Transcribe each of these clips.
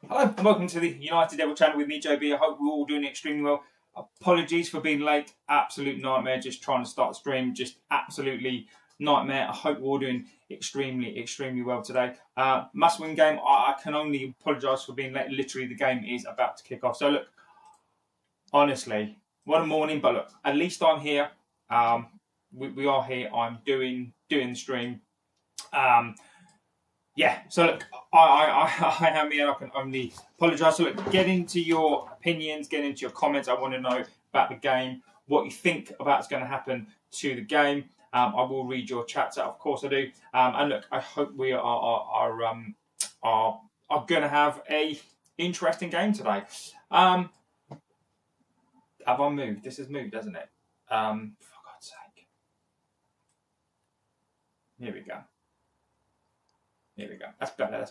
Hello and welcome to the United Devil channel with me, JB. I hope we're all doing extremely well. Apologies for being late. Absolute nightmare. Just trying to start the stream. Just absolutely nightmare. I hope we're all doing extremely well today. Must win game. I can only apologise for being late. Literally, the game is about to kick off. So look, honestly, what a morning. But look, at least I'm here. We are here. I'm doing the stream. Yeah, so look, I am here. I can only apologise. So look, get into your opinions, get into your comments. I want to know about the game, what you think about what's going to happen to the game. I will read your chats out, of course I do. And look, I hope we are going to have a interesting game today. Have I moved? This has moved, hasn't it? For God's sake. Here we go. Here we go. That's better.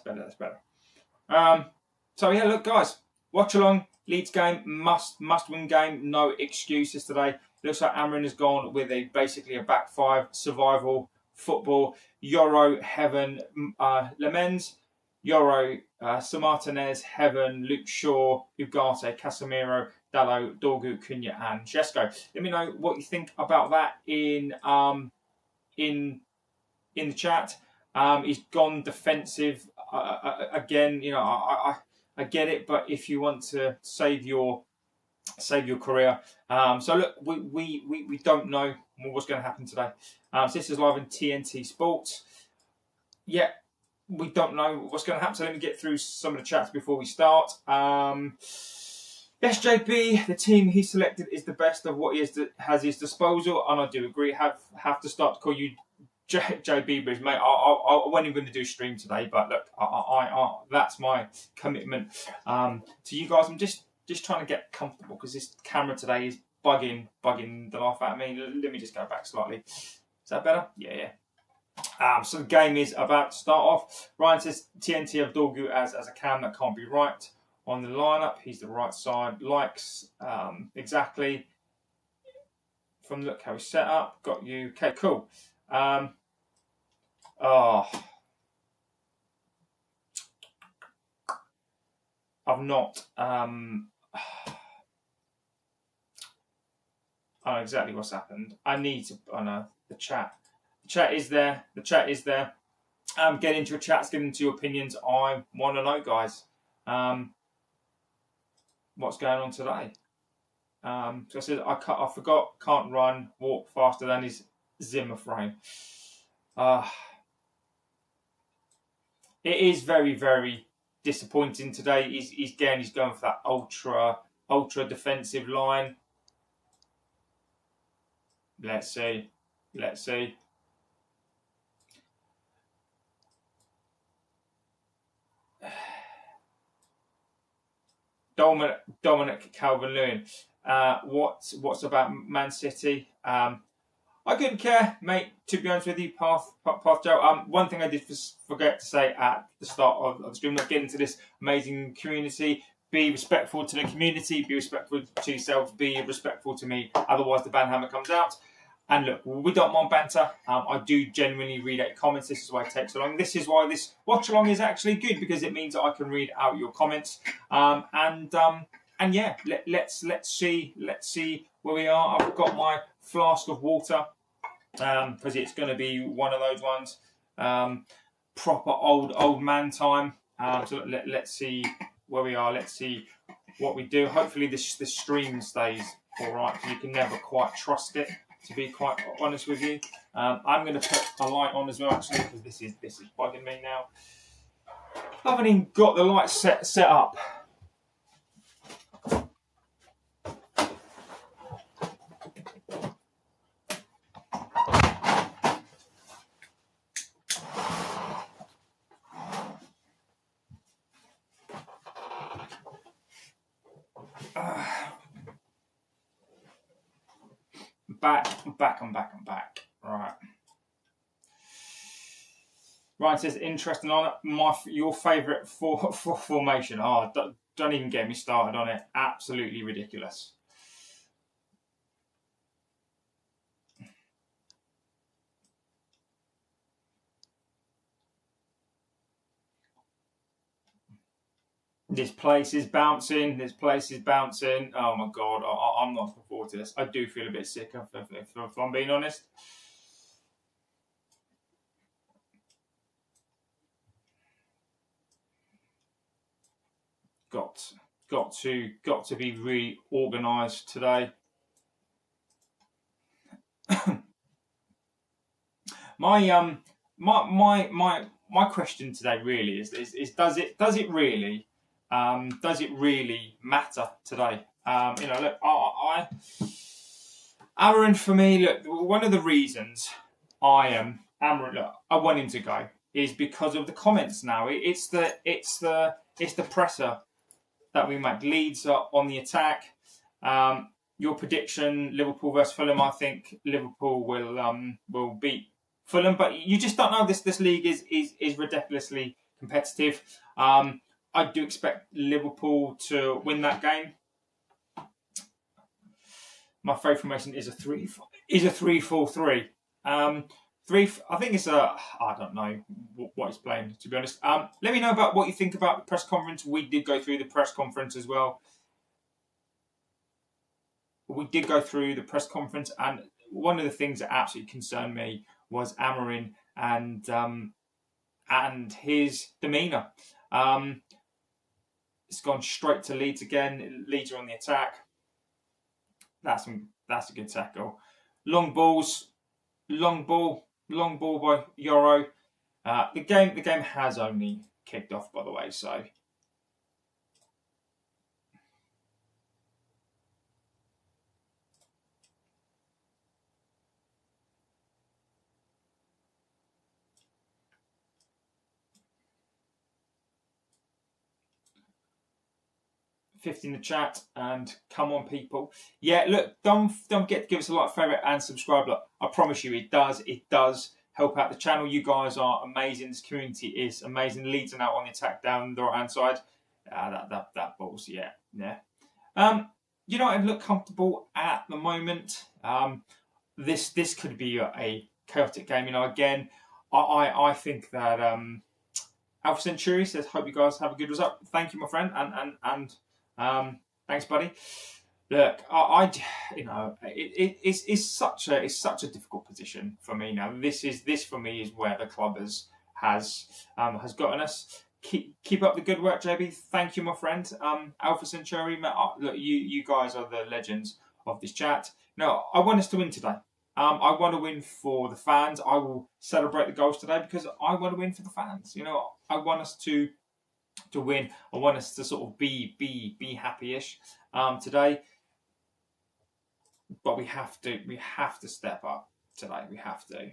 So yeah, look, guys, watch along. Leeds game, must win game. No excuses today. Looks like Amorin has gone with basically a back five, survival football. Euro, Heaven, Lemens, Euro, Samartinez, Heaven, Luke Shaw, Ugarte, Casemiro, Dallo, Dorgu, Cunha, and Shesko. Let me know what you think about that in the chat. He's gone defensive again. You know, I get it, but if you want to save your career, so look, we don't know what's going to happen today. So this is live in TNT Sports. Yeah, we don't know what's going to happen. So let me get through some of the chats before we start. Yes, JB, the team he selected is the best of what he has his disposal, and I do agree. Have to start to call you JB Bridge, mate. I wasn't even going to do a stream today, but look, I that's my commitment to you guys. I'm just trying to get comfortable because this camera today is bugging the life out of me. Let me just go back slightly. Is that better? Yeah. So the game is about to start off. Ryan says TNT of Dorgu as a cam. That can't be right on the lineup. He's the right side. Likes exactly from look how he's set up. Got you. Okay, cool. I've not. I know exactly what's happened. I need to. I know the chat. The chat is there. Get into your chats. Get into your opinions. I want to know, guys. What's going on today? So I said I forgot. Can't run. Walk faster than his Zimmer frame. It is very disappointing today. He's going for that ultra defensive line. Let's see. Dominic Calvert-Lewin. What's about Man City? I couldn't care, mate, to be honest with you, Path Joe. One thing I did forget to say at the start of the stream, not get into this amazing community. Be respectful to the community, be respectful to yourselves, be respectful to me. Otherwise, the banhammer comes out. And look, we don't want banter. I do genuinely read out comments. This is why it takes so long. This is why this watch along is actually good, because it means that I can read out your comments. And yeah, let's see where we are. I've got my flask of water because it's going to be one of those ones. Proper old man time. So let's see where we are. Let's see what we do. Hopefully this stream stays all right, because you can never quite trust it, to be quite honest with you. I'm going to put a light on as well, actually, because this is bugging me now. I haven't even got the light set up. I'm back. Right. Ryan says, interesting on your favourite formation. Oh, don't even get me started on it. Absolutely ridiculous. This place is bouncing. This place is bouncing. Oh my God, I'm not looking forward to this. I do feel a bit sick if I'm being honest. Got to be really organised today. My question today really is does it really matter today? Look, Amorin for me, look, one of the reasons Amorin, look, I want him to go is because of the comments. Now it's the presser that we make. Leeds are on the attack. Your prediction, Liverpool versus Fulham. I think Liverpool will beat Fulham, but you just don't know. This league is ridiculously competitive. I do expect Liverpool to win that game. My favourite formation is a 3-4-3. I think it's I don't know what he's playing, to be honest. Let me know about what you think about the press conference. We did go through the press conference as well. We did go through the press conference, and one of the things that absolutely concerned me was Amorin and his demeanour. It's gone straight to Leeds again. Leeds are on the attack. That's a good tackle. Long ball by Euro. The game has only kicked off, by the way, so 50 in the chat, and come on, people. Yeah, look, don't forget to give us a like, favourite, and subscribe. Look, I promise you, it does help out the channel. You guys are amazing. This community is amazing. Leeds are now on the attack down the right hand side. That ball's yeah. United look comfortable at the moment. This could be a chaotic game. Again, I think that Alpha Century says, hope you guys have a good result. Thank you, my friend, and thanks, buddy. Look, it's such a difficult position for me now. This for me is where the club has gotten us. Keep up the good work, JB. Thank you, my friend. Alpha Centauri, look, you guys are the legends of this chat. No, I want us to win today. I want to win for the fans. I will celebrate the goals today because I want to win for the fans. I want us to win. I want us to sort of be happy-ish today. But we have to step up today. We have to.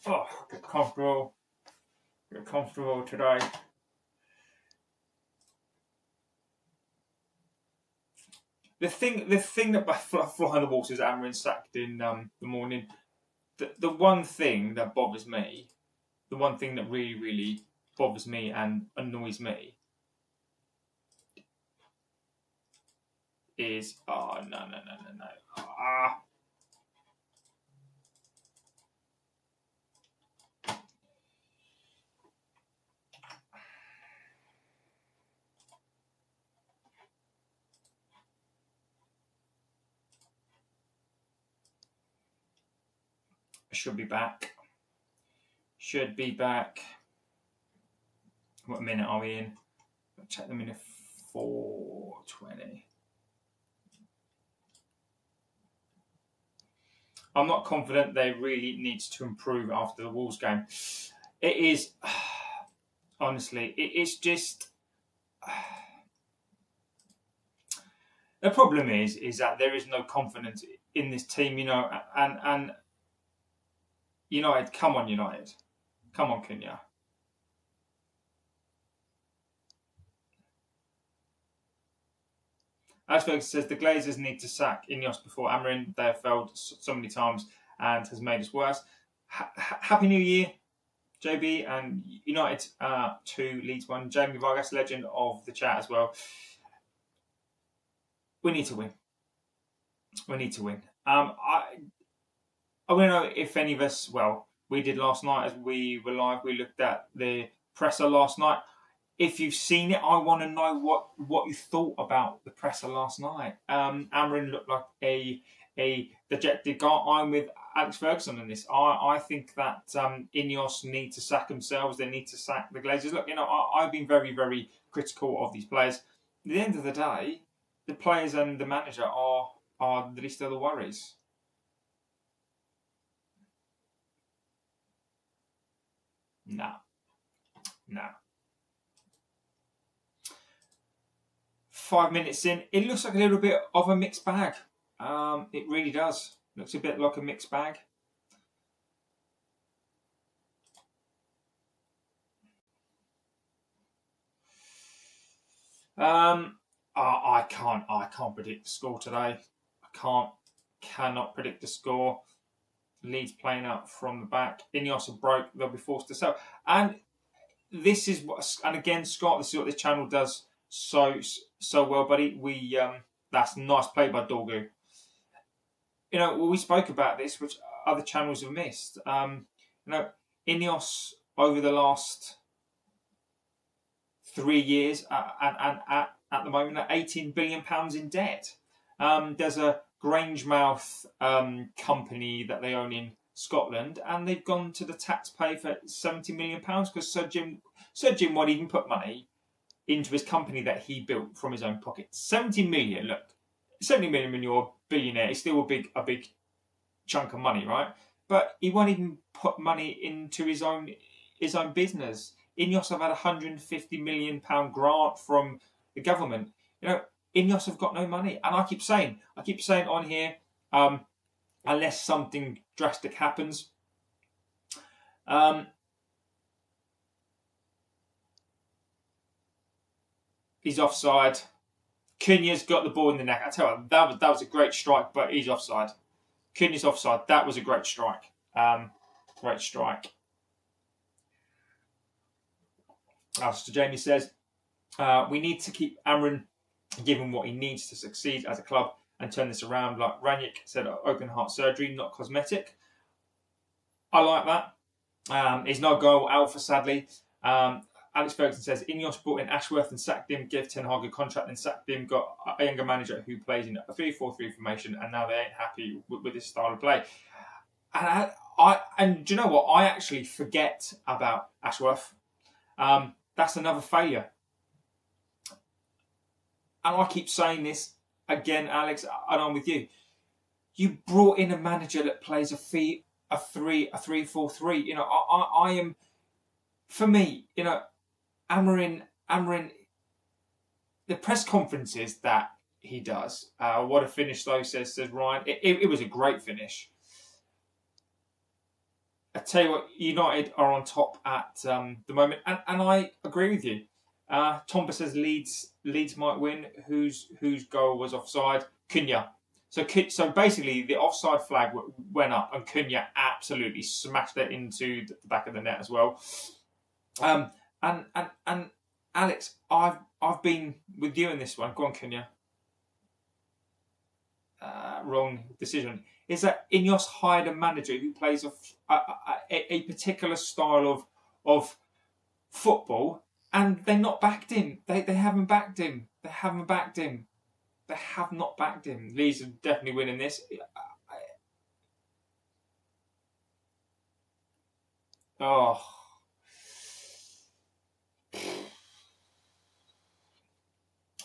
Oh, get comfortable today. The thing that by flying the walls is Amorin sacked in the morning. The one thing that bothers me, the one thing that really bothers me and annoys me is no. Should be back. What minute are we in? I'll check the minute. 4:20. I'm not confident. They really need to improve after the Wolves game. It is, honestly, it's just. The problem is that there is no confidence in this team, and United, come on, United. Come on, Kenya. As Ferguson says, the Glazers need to sack INEOS before Amorin. They have failed so many times and has made us worse. Happy New Year, JB, and United 2, Leeds 1. Jamie Vargas, legend of the chat as well. We need to win. We need to win. I don't know if any of us, well, we did last night as we were live. We looked at the presser last night. If you've seen it, I want to know what you thought about the presser last night. Amorin looked like a dejected guy. I'm with Alex Ferguson on this. I think that INEOS need to sack themselves. They need to sack the Glazers. Look, I've been very, very critical of these players. At the end of the day, the players and the manager are the least of the worries. No. 5 minutes in, it looks like a little bit of a mixed bag. It really does. Looks a bit like a mixed bag. I can't predict the score today. Cannot predict the score. Leeds playing out from the back. INEOS are broke. They'll be forced to sell. And this is what. And again, Scott, this is what this channel does so well, buddy. That's a nice play by Dorgu. We spoke about this, which other channels have missed. INEOS over the last 3 years and at the moment are £18 billion in debt. There's a Grangemouth company that they own in Scotland, and they've gone to the taxpayer for £70 million because Sir Jim won't even put money into his company that he built from his own pocket. 70 million, look, 70 million when you're a billionaire is still a big chunk of money, right? But he won't even put money into his own business. INEOS have had £150 million grant from the government. INEOS have got no money, and I keep saying on here, unless something drastic happens, he's offside. Cunha's got the ball in the neck. I tell you, that was a great strike, but he's offside. Cunha's offside. That was a great strike. Great strike. Alistair Jamie says, we need to keep Amarin, give him what he needs to succeed as a club and turn this around. Like Ranić said, open heart surgery, not cosmetic. I like that. He's no goal alpha, sadly. Alex Ferguson says, INEOS brought in Ashworth and sacked him, gave Ten Hag a contract and sacked him, got a younger manager who plays in a 3-4-3 formation, and now they ain't happy with this style of play. And do you know what? I actually forget about Ashworth. That's another failure. And I keep saying this again, Alex, and I'm with you. You brought in a manager that plays a 3-4-3. I am, for me, Amorin, the press conferences that he does, what a finish though, says Ryan. It was a great finish. I tell you what, United are on top at the moment, and I agree with you. Tomba says Leeds might win. Whose goal was offside? Cunha. So basically, the offside flag went up, and Cunha absolutely smashed it into the back of the net as well. And Alex, I've been with you in this one. Go on, Cunha. Wrong decision. Is that INEOS hired a manager who plays a particular style of football, and they've not backed him. They haven't backed him. They have not backed him. Leeds are definitely winning this.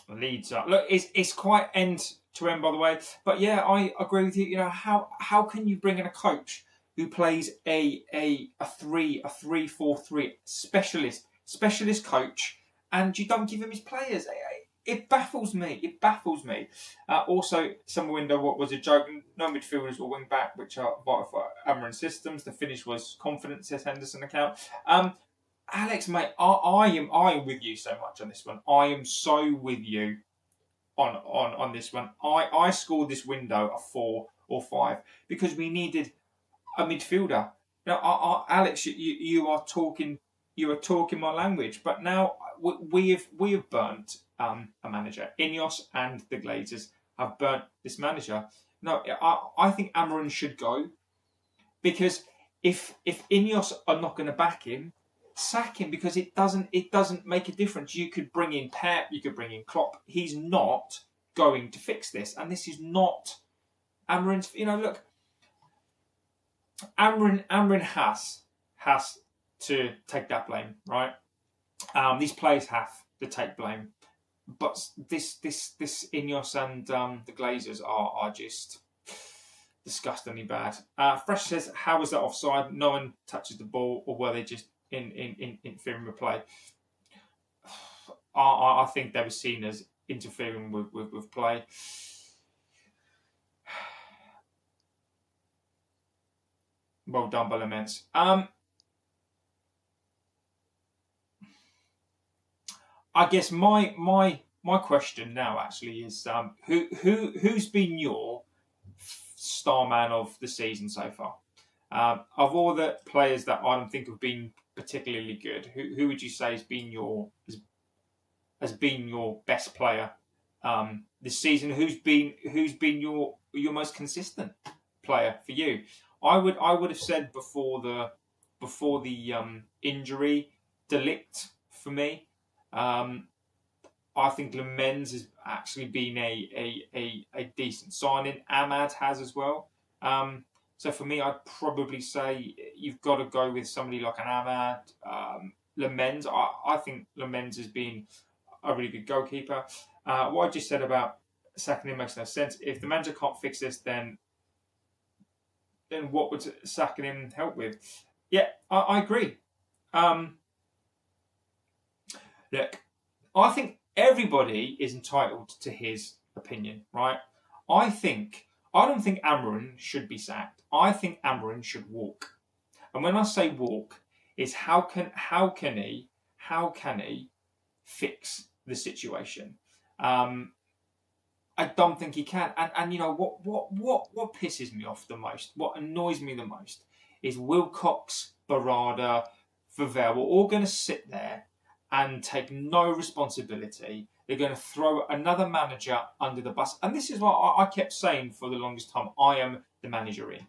Leeds up. Look, it's quite end to end, by the way. But yeah, I agree with you. How can you bring in a coach who plays a 3-4-3 specialist coach, and you don't give him his players? It baffles me. Also, summer window, what was a joke? No midfielders or wing back, which are vital for Amarin systems. The finish was confident, says Henderson account. Alex, mate, I am with you so much on this one. I am so with you on this one. I scored this window a 4 or 5 because we needed a midfielder. Now, Alex, you are talking my language, but now we have burnt a manager. INEOS and the Glazers have burnt this manager. No, I think Amorin should go, because if INEOS are not going to back him, sack him, because it doesn't make a difference. You could bring in Pep, you could bring in Klopp. He's not going to fix this, and this is not Amorin's. Look, Amorin has to take that blame, right? These players have to take blame, but this INEOS and the Glazers are just disgustingly bad. Fresh says, "How was that offside? No one touches the ball, or were they just interfering with play?" I think they were seen as interfering with play. Well done by Laments. I guess my question now actually is who's been your star man of the season so far? Of all the players that I don't think have been particularly good, who would you say has been your best player this season? Who's been your most consistent player for you? I would have said before the injury, De Ligt for me. I think Lamens has actually been a decent signing. Ahmad has as well. So for me, I'd probably say you've got to go with somebody like an Ahmad. Lamens, I think Lamens has been a really good goalkeeper. What I just said about sacking him makes no sense. If the manager can't fix this, then what would sacking him help with? Yeah, I agree. Look, I think everybody is entitled to his opinion, right? I don't think Amorin should be sacked. I think Amorin should walk. And when I say walk, is how can he fix the situation? I don't think he can. And you know what pisses me off the most, what annoys me the most, is Wilcox, Barada, Vavell. We're all going to sit there and take no responsibility. They're going to throw another manager under the bus. And this is what I kept saying for the longest time. I am the manager in.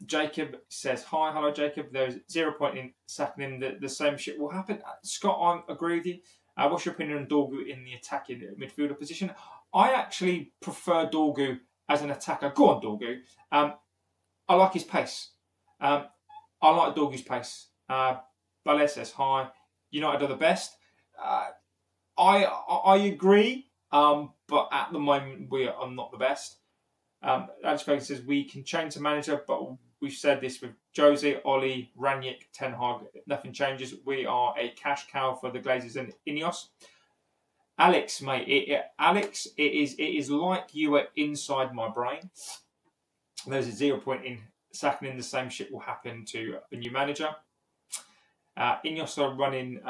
Jacob says, "Hi, hello, Jacob. There's 0 point in sacking him. The same shit will happen." Scott, I agree with you. What's your opinion on Dorgu in the attacking midfielder position? I actually prefer Dorgu as an attacker. Go on, Dorgu. I like his pace. I like Dorgu's pace. Ballet says, "Hi. United are the best." I agree, but at the moment we are not the best. Alex Ferguson says, "We can change the manager, but we've said this with Jose, Oli, Ranić, Ten Hag. Nothing changes. We are a cash cow for the Glazers and INEOS." Alex, mate, it is like you are inside my brain. There's a 0 point in sacking in. The same shit will happen to the new manager. INEOS are running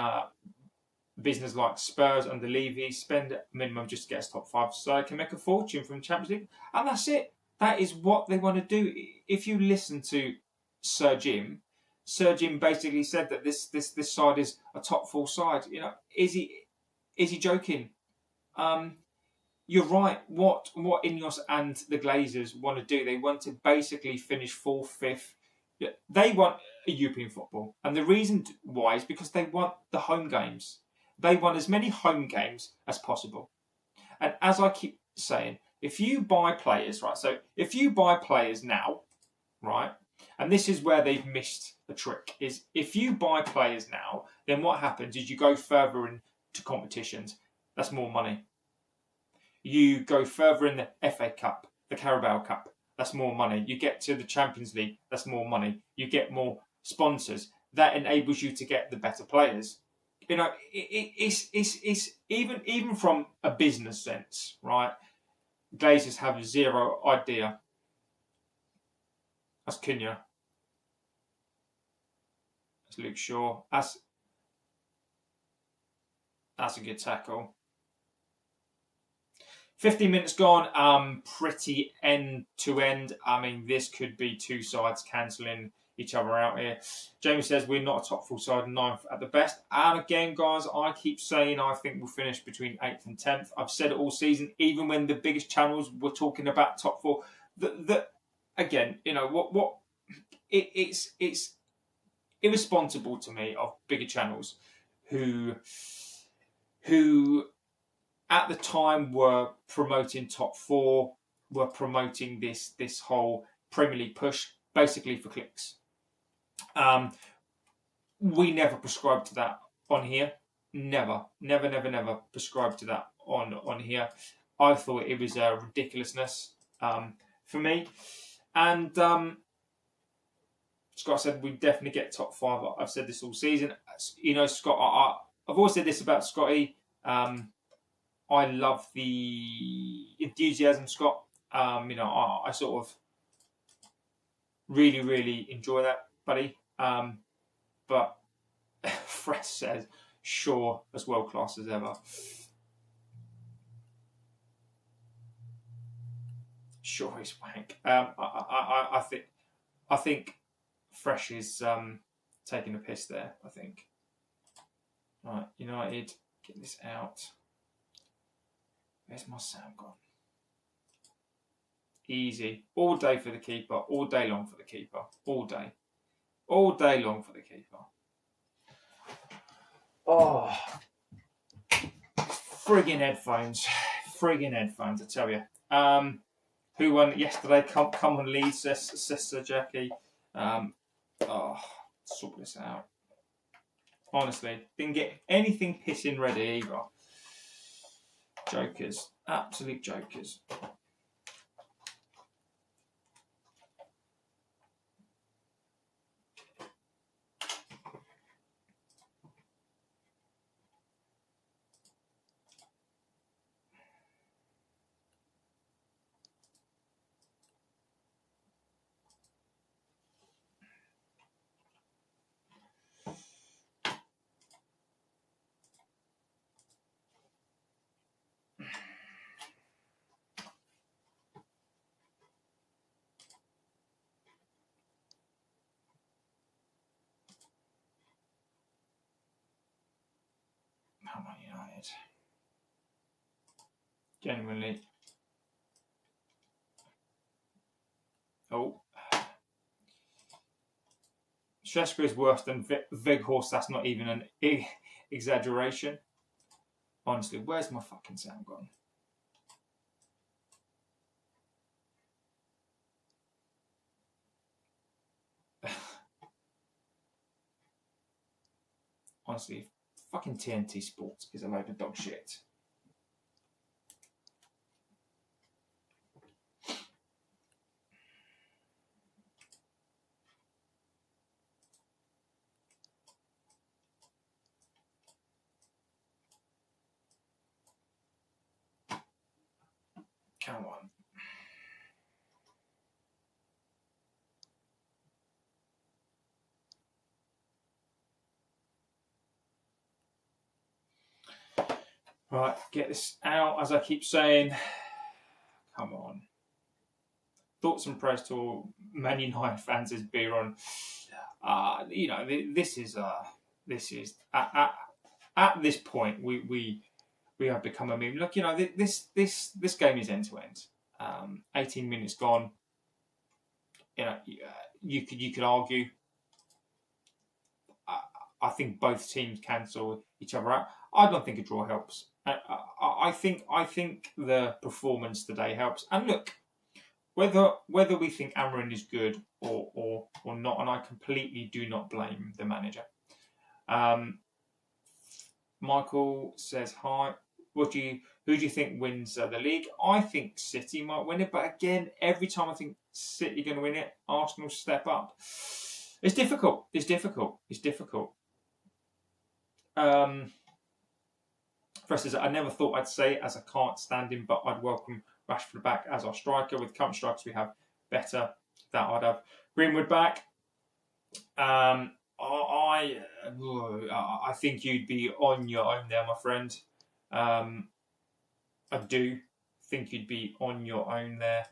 business like Spurs under Levy, spend minimum just to get us top 5, so they can make a fortune from the Champions League, and that's it. That is what they want to do. If you listen to Sir Jim basically said that this side is a top 4 side. Is he joking? You're right. What INEOS and the Glazers want to do, they want to basically finish 4th, 5th. They want a European football, and the reason why is because they want the home games. They want as many home games as possible. And as I keep saying, if you buy players, right, so if you buy players now, right, and this is where they've missed the trick, is if you buy players now, then what happens is you go further into competitions, that's more money. You go further in the FA Cup, the Carabao Cup, that's more money. You get to the Champions League, that's more money. You get more sponsors. That enables you to get the better players. It's even from a business sense, right? Glazers have zero idea. That's Cunha. That's Luke Shaw. That's a good tackle. 15 minutes gone. Pretty end to end. I mean, this could be two sides cancelling each other out here. Jamie says we're not a top 4 side, 9th at the best. And again, guys, I keep saying I think we'll finish between 8th and 10th. I've said it all season, even when the biggest channels were talking about top 4. Again, it's irresponsible to me of bigger channels who at the time were promoting top 4, were promoting this whole Premier League push basically for clicks. We never prescribed to that on here. Never prescribed to that on here. I thought it was a ridiculousness for me. And Scott said we definitely get top 5. I've said this all season. Scott, I've always said this about Scotty. I love the enthusiasm, Scott. I sort of really enjoy that, buddy. But Fresh says, sure, as well class as ever. Sure, he's wank. I think Fresh is taking a piss there. I think. Right, United, get this out. Where's my sound gone? Easy. All day for the keeper. All day long for the keeper. All day. All day long for the keeper. Oh. Friggin' headphones. I tell you. Who won yesterday? Come on, Leeds, says Sir Jackie. Sort this out. Honestly, didn't get anything pissing ready either. Jokers. Absolute jokers. Come on, United. Genuinely. Oh. Sheska is worse than Veghorst. That's not even an exaggeration. Honestly, where's my fucking sound gone? Honestly, fucking TNT Sports is a load of dog shit. Come on. Right, get this out, as I keep saying. Come on. Thoughts and prayers to all Man United fans as beer on. This is at this point we have become a meme. Look, this game is end to end. 18 minutes gone. You could argue. I think both teams cancel each other out. I don't think a draw helps. I think the performance today helps. And look, whether we think Amorin is good or not, and I completely do not blame the manager. Michael says hi. Who do you think wins the league? I think City might win it, but again, every time I think City are going to win it, Arsenal step up. It's difficult. First is I never thought I'd say it as I can't stand him, but I'd welcome Rashford back as our striker. With current strikers we have better, that I'd have Greenwood back. I think you'd be on your own there, my friend. I do think you'd be on your own there.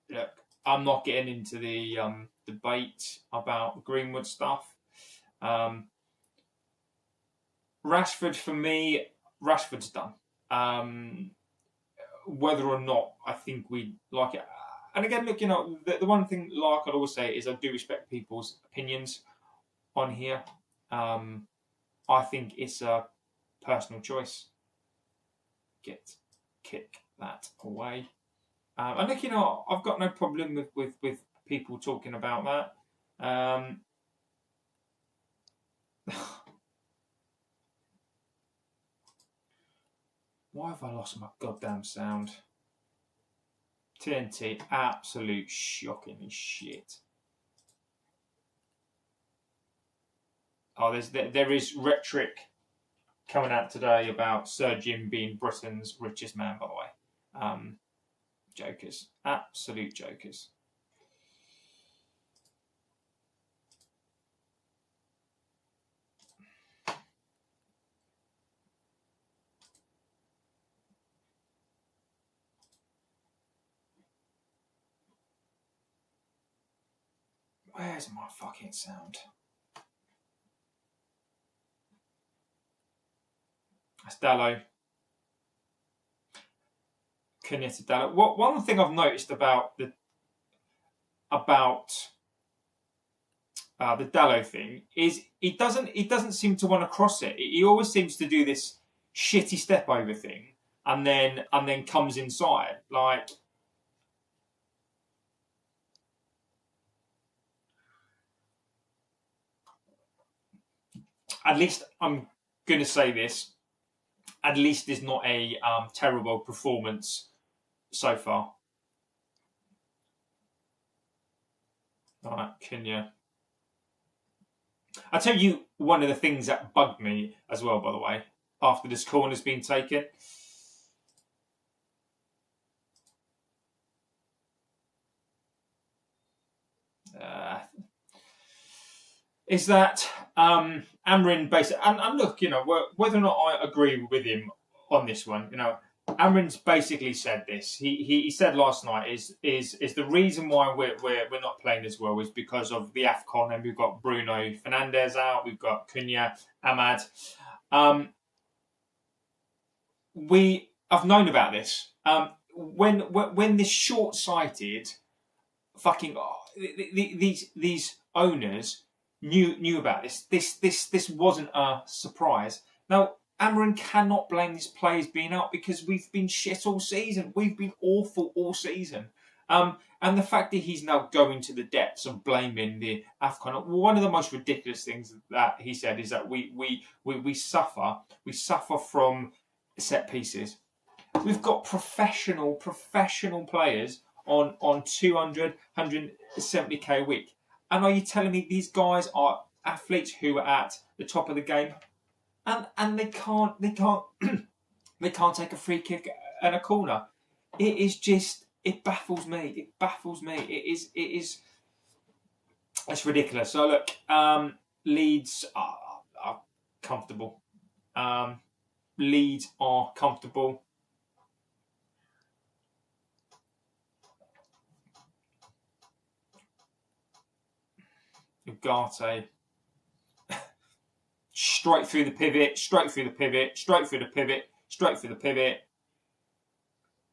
Look, I'm not getting into the debate about the Greenwood stuff. Rashford, for me, Rashford's done. Whether or not I think we like it. And again, look, the one thing, like I'd always say, is I do respect people's opinions on here. I think it's a personal choice. Kick that away. And look, I've got no problem with people talking about that. Why have I lost my goddamn sound? TNT, absolute shocking shit. Oh, there is rhetoric coming out today about Sir Jim being Britain's richest man, by the way. Jokers. Absolute jokers. Where's my fucking sound? That's Dallo. Kenyatta Dallo. One thing I've noticed about the Dallo thing is he doesn't seem to want to cross it. He always seems to do this shitty step over thing and then comes inside. Like, at least I'm going to say this. At least it's not a terrible performance so far. All right, Kenya. I'll tell you one of the things that bugged me as well, by the way, after this corner's been taken. Is that Amorin basically, and look, whether or not I agree with him on this one, Amorin's basically said this. He said last night is the reason why we're not playing as well is because of the AFCON, and we've got Bruno Fernandes out, we've got Cunha, Ahmad. I've known about this. When this short-sighted fucking these owners knew about this. This wasn't a surprise. Now, Amaram cannot blame his players being out because we've been shit all season. We've been awful all season. And the fact that he's now going to the depths of blaming the AFCON, one of the most ridiculous things that he said is that we suffer from set pieces. We've got professional players on 200, 170k a week. And are you telling me these guys are athletes who are at the top of the game, and they can't they can't take a free kick and a corner? It baffles me. It's ridiculous. So look, Leeds are comfortable. Leeds are comfortable. Ugarte. Straight through the pivot.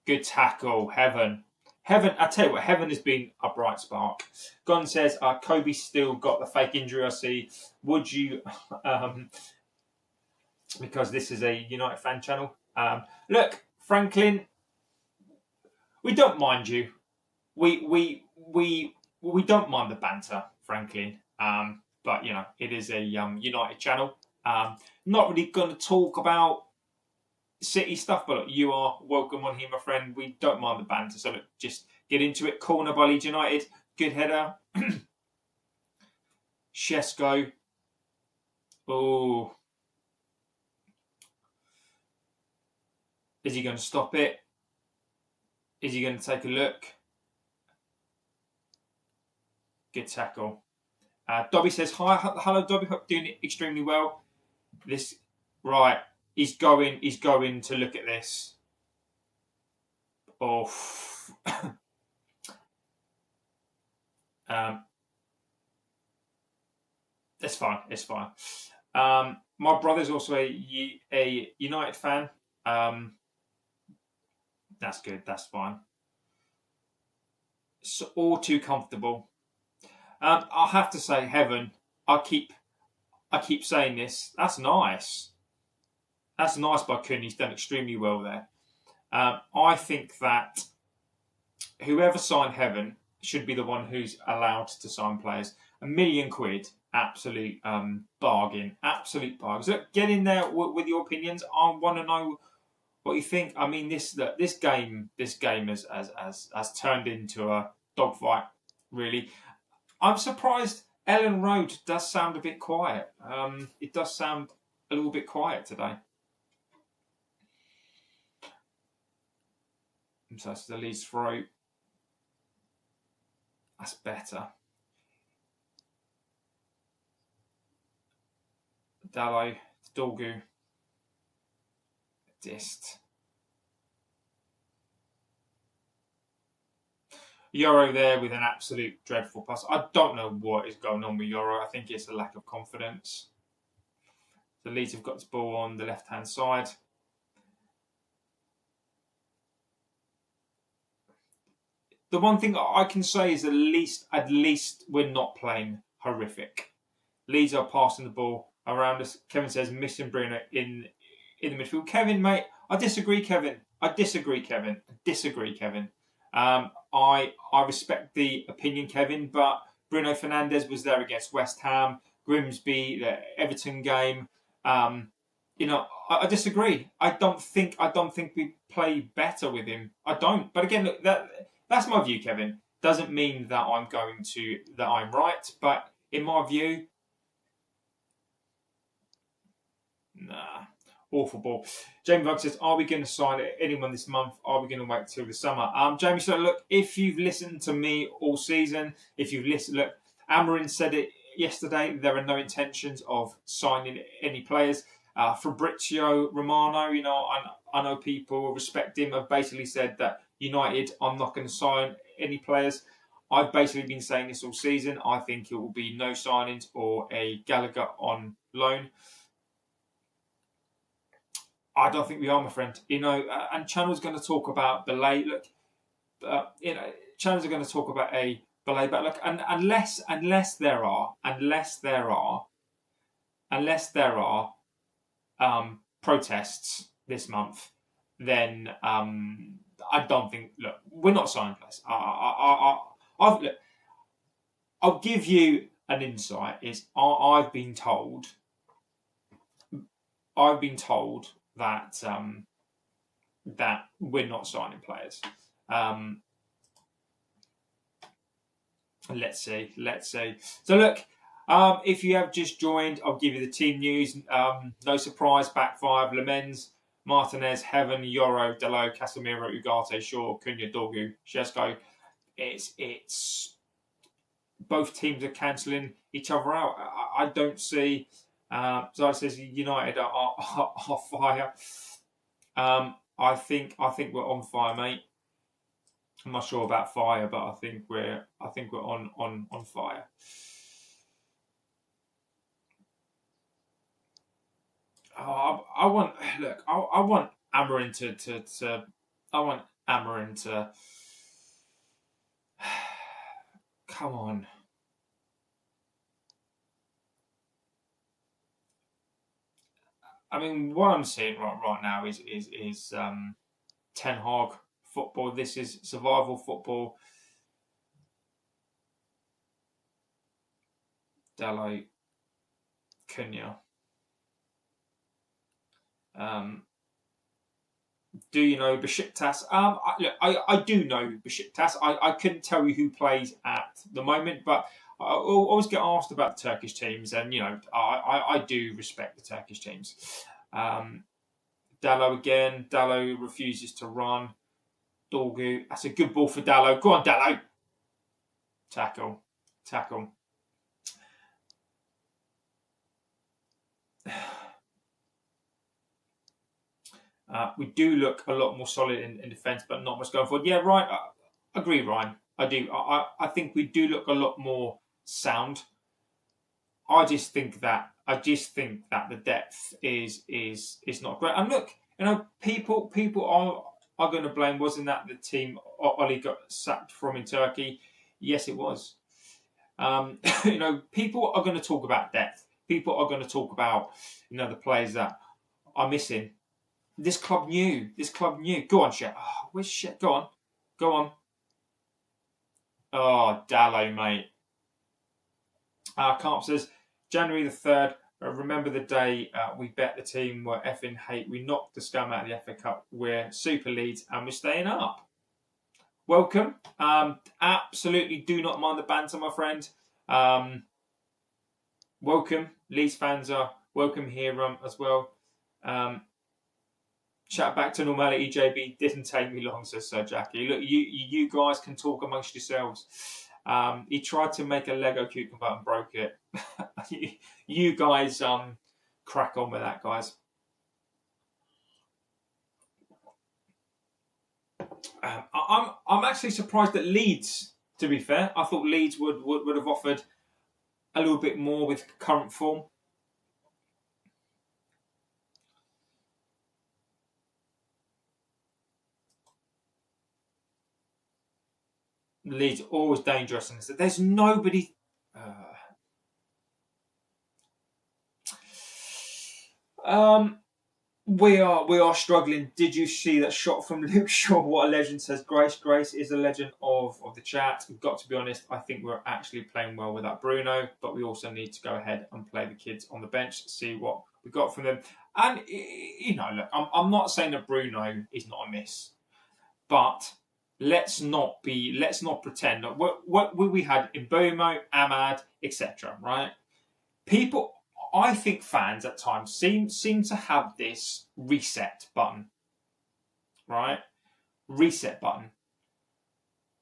Good tackle, Heaven. I tell you what, Heaven has been a bright spark. Gon says, Kobe still got the fake injury, I see. Would you, because this is a United fan channel. Look, Franklin, we don't mind you. We don't mind the banter, Franklin. But, it is a United channel. Not really going to talk about City stuff, but look, you are welcome on here, my friend. We don't mind the banter, so look, just get into it. Corner by Leeds United. Good header. Shesko. Oh. Is he going to stop it? Is he going to take a look? Good tackle. Dobby says, hi, hello Dobby, hope you're doing it extremely well. Right, he's going to look at this. Oh. Um, it's fine. It's fine. My brother's also a United fan. That's good. That's fine. It's all too comfortable. I have to say, Heaven. I keep saying this. That's nice. That's nice by Kun. He's done extremely well there. I think that whoever signed Heaven should be the one who's allowed to sign players. £1,000,000, absolute bargain, absolute bargain. So get in there with your opinions. I want to know what you think. I mean, this game has turned into a dogfight. Really, I'm surprised. Elland Road does sound a bit quiet. It does sound a little bit quiet today. So that's the Leeds throw. That's better. Dallo, Dorgu, Dist. Euro there with an absolute dreadful pass. I don't know what is going on with Euro. I think it's a lack of confidence. The Leeds have got this ball on the left-hand side. The one thing I can say is at least we're not playing horrific. Leeds are passing the ball around us. Kevin says missing Bruno in the midfield. Kevin, mate, I disagree, Kevin. I disagree, Kevin. I respect the opinion, Kevin, but Bruno Fernandes was there against West Ham, Grimsby, the Everton game. I disagree. I don't think we play better with him. I don't. But again, look, that's my view, Kevin. Doesn't mean that I'm right, but in my view, nah. Awful ball. Jamie Vug says, are we going to sign anyone this month? Are we going to wait till the summer? Jamie, so look, if you've listened to me all season, look, Amorin said it yesterday, there are no intentions of signing any players. Fabrizio Romano, I know people respect him, have basically said that United, I'm not going to sign any players. I've basically been saying this all season. I think it will be no signings or a Gallagher on loan. I don't think we are, my friend. And Channel's going to talk about Belay. Look, Channel's going to talk about a Belay. But look, and unless there are protests this month, then I don't think. Look, we're not signing players. I'll give you an insight. I've been told that that we're not signing players. Let's see. So look, if you have just joined, I'll give you the team news. No surprise, back five: Lemens, Martinez, Heaven, Yoro, Delo, Casemiro, Ugarte, Shaw, Cunha, Dorgu, Shesko. It's both teams are cancelling each other out. I don't see. Zara says United are fire. I think we're on fire, mate. I'm not sure about fire, but I think we're on fire. I want Amorin to come on. I mean, what I'm seeing right now is Ten Hag football. This is survival football. Dallo, Cunha. Do you know Besiktas? I do know Besiktas. I couldn't tell you who plays at the moment, but I always get asked about the Turkish teams, and I do respect the Turkish teams. Dallo again. Dallo refuses to run. Dorgu. That's a good ball for Dallo. Go on, Dallo. Tackle. We do look a lot more solid in defence, but not much going forward. Yeah, Ryan. I agree, Ryan. I do. I think we do look a lot more sound. I just think that the depth is not great. And look, people are going to blame. Wasn't that the team Oli got sacked from in Turkey? Yes, it was. People are going to talk about depth. People are going to talk about the players that are missing. This club knew. Go on, Shet. Oh, where's Shet? Go on. Oh, Dallo, mate. Carp says, January the 3rd, remember the day we bet the team were effing hate. We knocked the scum out of the FA Cup. We're Super Leeds and we're staying up. Welcome. Absolutely do not mind the banter, my friend. Welcome. Leeds fans are welcome here as well. Chat back to normality, JB. Didn't take me long, says Sir Jackie. Look, you guys can talk amongst yourselves. He tried to make a Lego cucumber and broke it. You guys crack on with that, guys. I'm actually surprised at Leeds, to be fair. I thought Leeds would have offered a little bit more with current form. Leeds always dangerous, and there's nobody. We are struggling. Did you see that shot from Luke Shaw? What a legend, says Grace. Grace is a legend of the chat. We've got to be honest. I think we're actually playing well without Bruno, but we also need to go ahead and play the kids on the bench, see what we got from them. And look, I'm not saying that Bruno is not a miss, but let's not pretend that what we had in Bomo, Ahmad, etc. Right? I think fans at times seem to have this reset button, right? Reset button.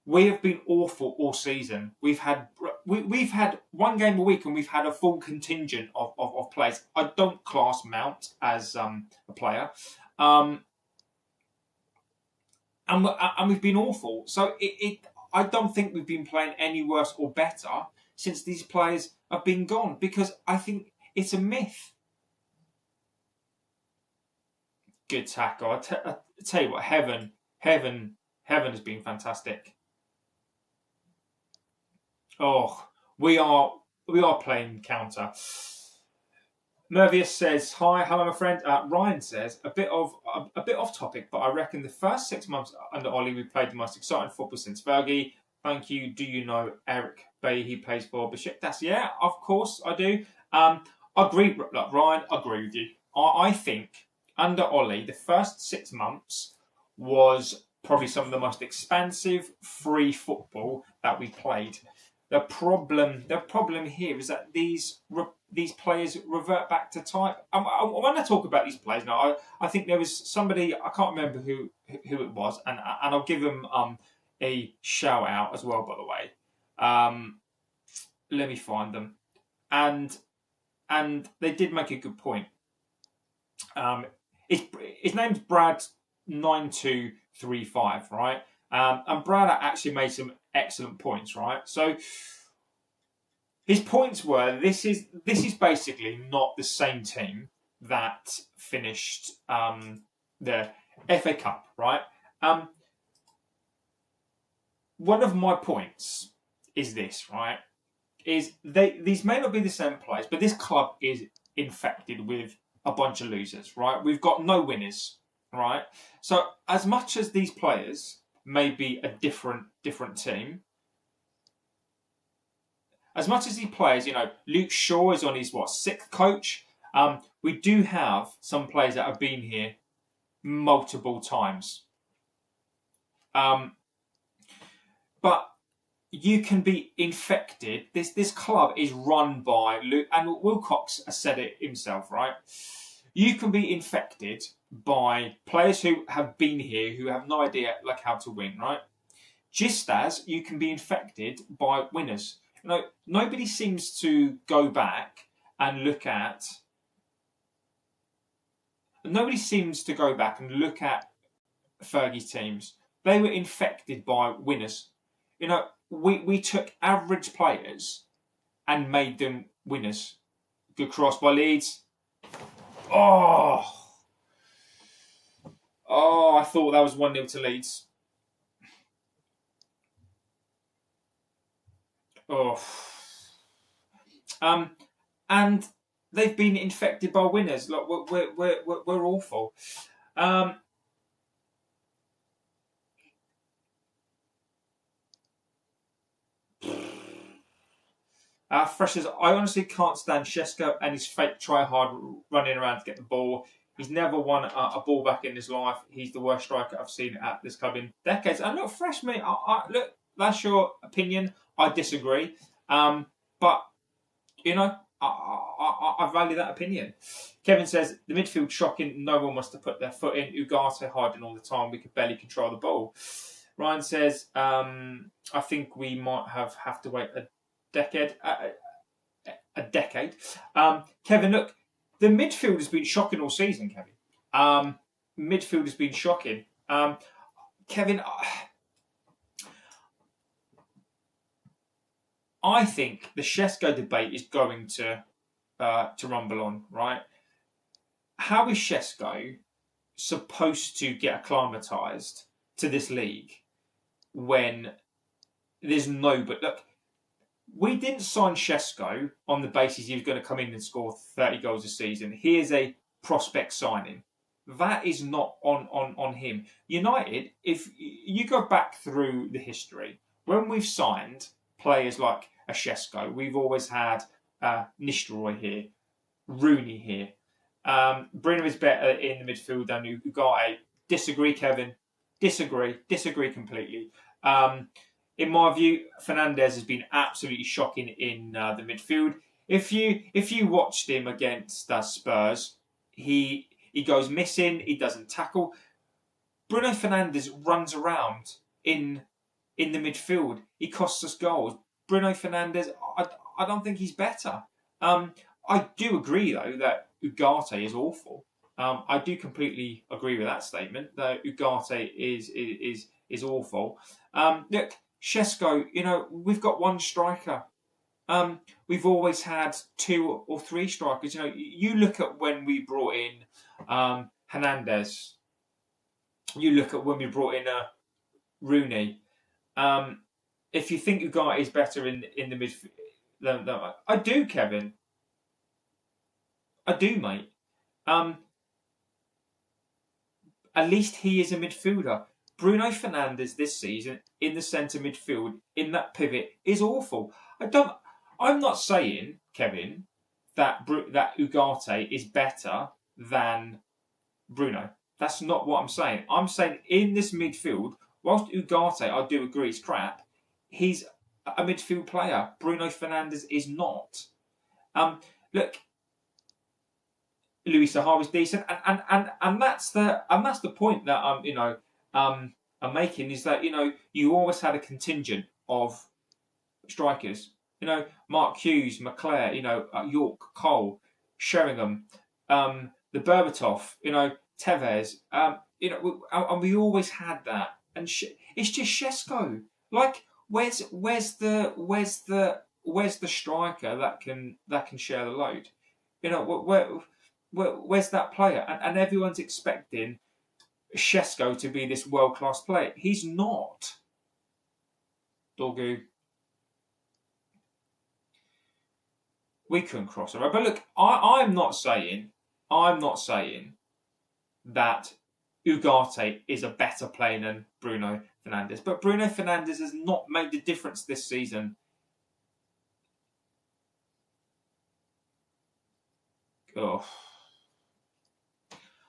We have been awful all season. We've had one game a week, and we've had a full contingent of players. I don't class Mount as a player. And we've been awful. So I don't think we've been playing any worse or better since these players have been gone, because I think it's a myth. Good tackle. I tell you what, heaven has been fantastic. Oh, we are playing counter. Mervius says, hi, hello, my friend. Ryan says, a bit off topic, but I reckon the first 6 months under Ollie, we played the most exciting football since Fergie. Thank you. Do you know Eric Bay? He plays for Besiktas. Yeah, of course I do. I agree, like, Ryan, I agree with you. I think under Ollie, the first 6 months was probably some of the most expansive free football that we played. The problem here is that these players revert back to type. When I talk about these players now, I think there was somebody, I can't remember who it was, and I'll give them a shout out as well, by the way. Let me find them, and they did make a good point. His name's Brad 9235, right? And Brad actually made some excellent points, right? So his points were, this is basically not the same team that finished the FA Cup, right? One of my points is this, right? These may not be the same players, but this club is infected with a bunch of losers, right? We've got no winners, right? So as much as these players may be a different team, as much as these players, Luke Shaw is on his sixth coach. We do have some players that have been here multiple times. But you can be infected. This club is run by Luke, and Wilcox has said it himself, right? You can be infected by players who have been here, who have no idea how to win, right? Just as you can be infected by winners. Nobody seems to go back and look at. Nobody seems to go back and look at Fergie's teams. They were infected by winners. we took average players and made them winners. Good cross by Leeds. Oh, I thought that was 1-0 to Leeds. Oh. And they've been infected by winners. Look, we're awful. Fresh says, I honestly can't stand Shesko and his fake try-hard running around to get the ball. He's never won a ball back in his life. He's the worst striker I've seen at this club in decades. And look, Fresh, mate, look, that's your opinion. I disagree. But, I value that opinion. Kevin says, the midfield shocking. No one wants to put their foot in. Ugarte hiding all the time. We could barely control the ball. Ryan says, I think we might have to wait a decade. Kevin, look, the midfield has been shocking all season, Kevin. Midfield has been shocking. Kevin, I think the Shesko debate is going to rumble on, right? How is Shesko supposed to get acclimatised to this league when there's no... But look, we didn't sign Shesko on the basis he was going to come in and score 30 goals a season. Here's a prospect signing. That is not on him. United, if you go back through the history, when we've signed players like a Shesko, we've always had Nistelrooy here, Rooney here. Bruno is better in the midfield than Ugarte. Disagree, Kevin. Disagree completely. In my view, Fernandes has been absolutely shocking in the midfield. If you watched him against Spurs, he goes missing. He doesn't tackle. Bruno Fernandes runs around in the midfield. He costs us goals. Bruno Fernandes, I don't think he's better. I do agree though that Ugarte is awful. I do completely agree with that statement. That Ugarte is awful. Look. Shesko, we've got one striker. We've always had 2 or 3 strikers. You look at when we brought in Hernandez. You look at when we brought in Rooney. If you think Ugarte is better in the midfield, I do, Kevin. I do, mate. At least he is a midfielder. Bruno Fernandes this season in the centre midfield, in that pivot, is awful. I'm not saying, Kevin, that Ugarte is better than Bruno. That's not what I'm saying. I'm saying in this midfield, whilst Ugarte, I do agree, is crap, he's a midfield player. Bruno Fernandes is not. Look, Luis Saha is decent, and that's the point that I'm making, is that you always had a contingent of strikers. Mark Hughes, McClare, York, Cole, Sheringham, the Berbatov, Tevez, and we always had that. And it's just Shesko. Like, where's the striker that can share the load? Where's that player? And everyone's expecting Shesko to be this world-class player. He's not. Dorgu. We couldn't cross the road. But look, I'm not saying that Ugarte is a better player than Bruno Fernandes. But Bruno Fernandes has not made the difference this season. Oh.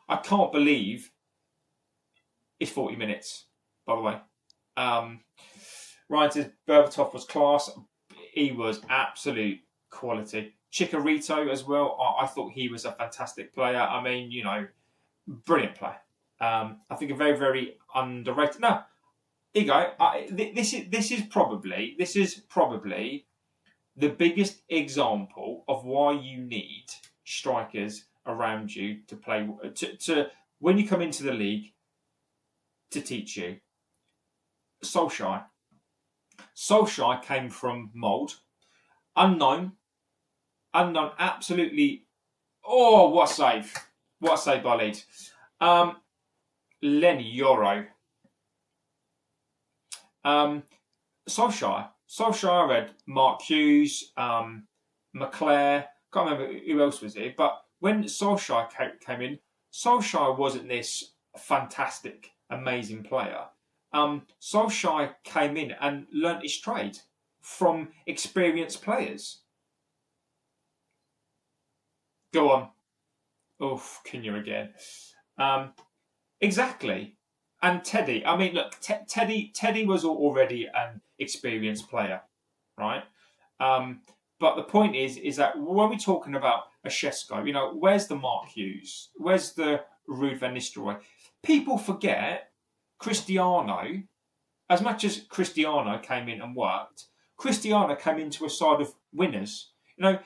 I can't believe it's 40 minutes, by the way. Ryan says Berbatov was class. He was absolute quality. Chicharito as well. I thought he was a fantastic player. I mean, brilliant player. I think a very, very underrated. No, here you go. This is probably the biggest example of why you need strikers around you to play to when you come into the league to teach you. Solskjaer. Solskjaer came from mould. Unknown, absolutely. Oh, what a save! What a save by Leeds. Lenny Yoro. Solskjaer had Mark Hughes, McClare. Can't remember who else was here. But when Solskjaer came in, Solskjaer wasn't this fantastic, amazing player. Solskjaer came in and learnt his trade from experienced players. Go on. Oof, can you again? Exactly. And Teddy, I mean, look, Teddy was already an experienced player, right? But the point is that when we're talking about a Shesko, you know, where's the Mark Hughes? Where's the Ruud van Nistelrooy? People forget Cristiano. As much as Cristiano came in and worked, Cristiano came into a side of winners. You know,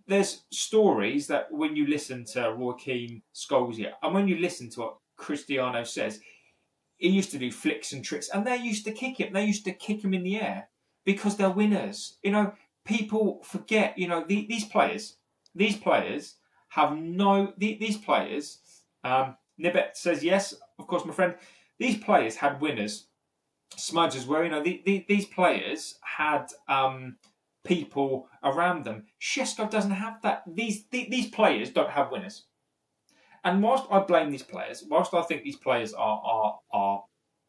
there's stories that when you listen to Roy Keane, Scholes, and when you listen to what Cristiano says, he used to do flicks and tricks, and they used to kick him. They used to kick him in the air because they're winners. You know, people forget. You know, these players have no. These players. Nibet says yes, of course, my friend. These players had winners. Smudge as well. You know, these players had people around them. Shesko doesn't have that. These players don't have winners. And whilst I blame these players, whilst I think these players are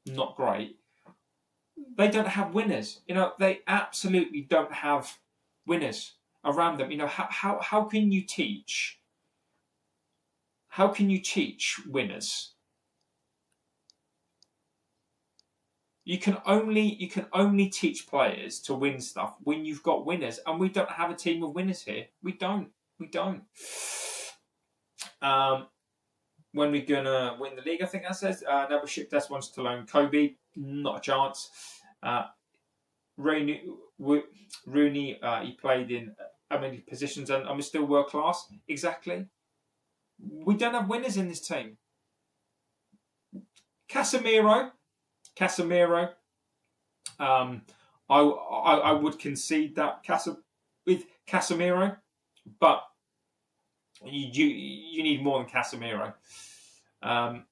not great, they don't have winners. You know, they absolutely don't have winners around them. You know, how can you teach? How can you teach winners? You can only teach players to win stuff when you've got winners, and we don't have a team of winners here. We don't. When we're gonna win the league, I think that says. Never Besiktas wants to loan Kobe. Not a chance. Rooney, he played in how many positions and was still world class. Exactly. We don't have winners in this team. Casemiro. I would concede that with Casemiro, but you need more than Casemiro. I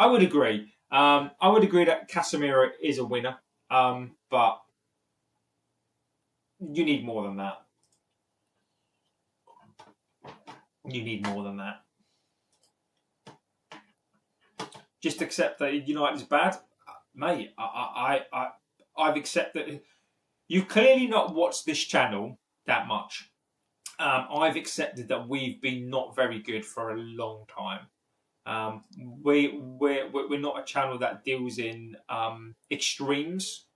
would agree. I would agree that Casemiro is a winner, but you need more than that. You need more than that. Just accept that United is bad, mate. I've accepted. You've clearly not watched this channel that much. I've accepted that we've been not very good for a long time. We're not a channel that deals in extremes.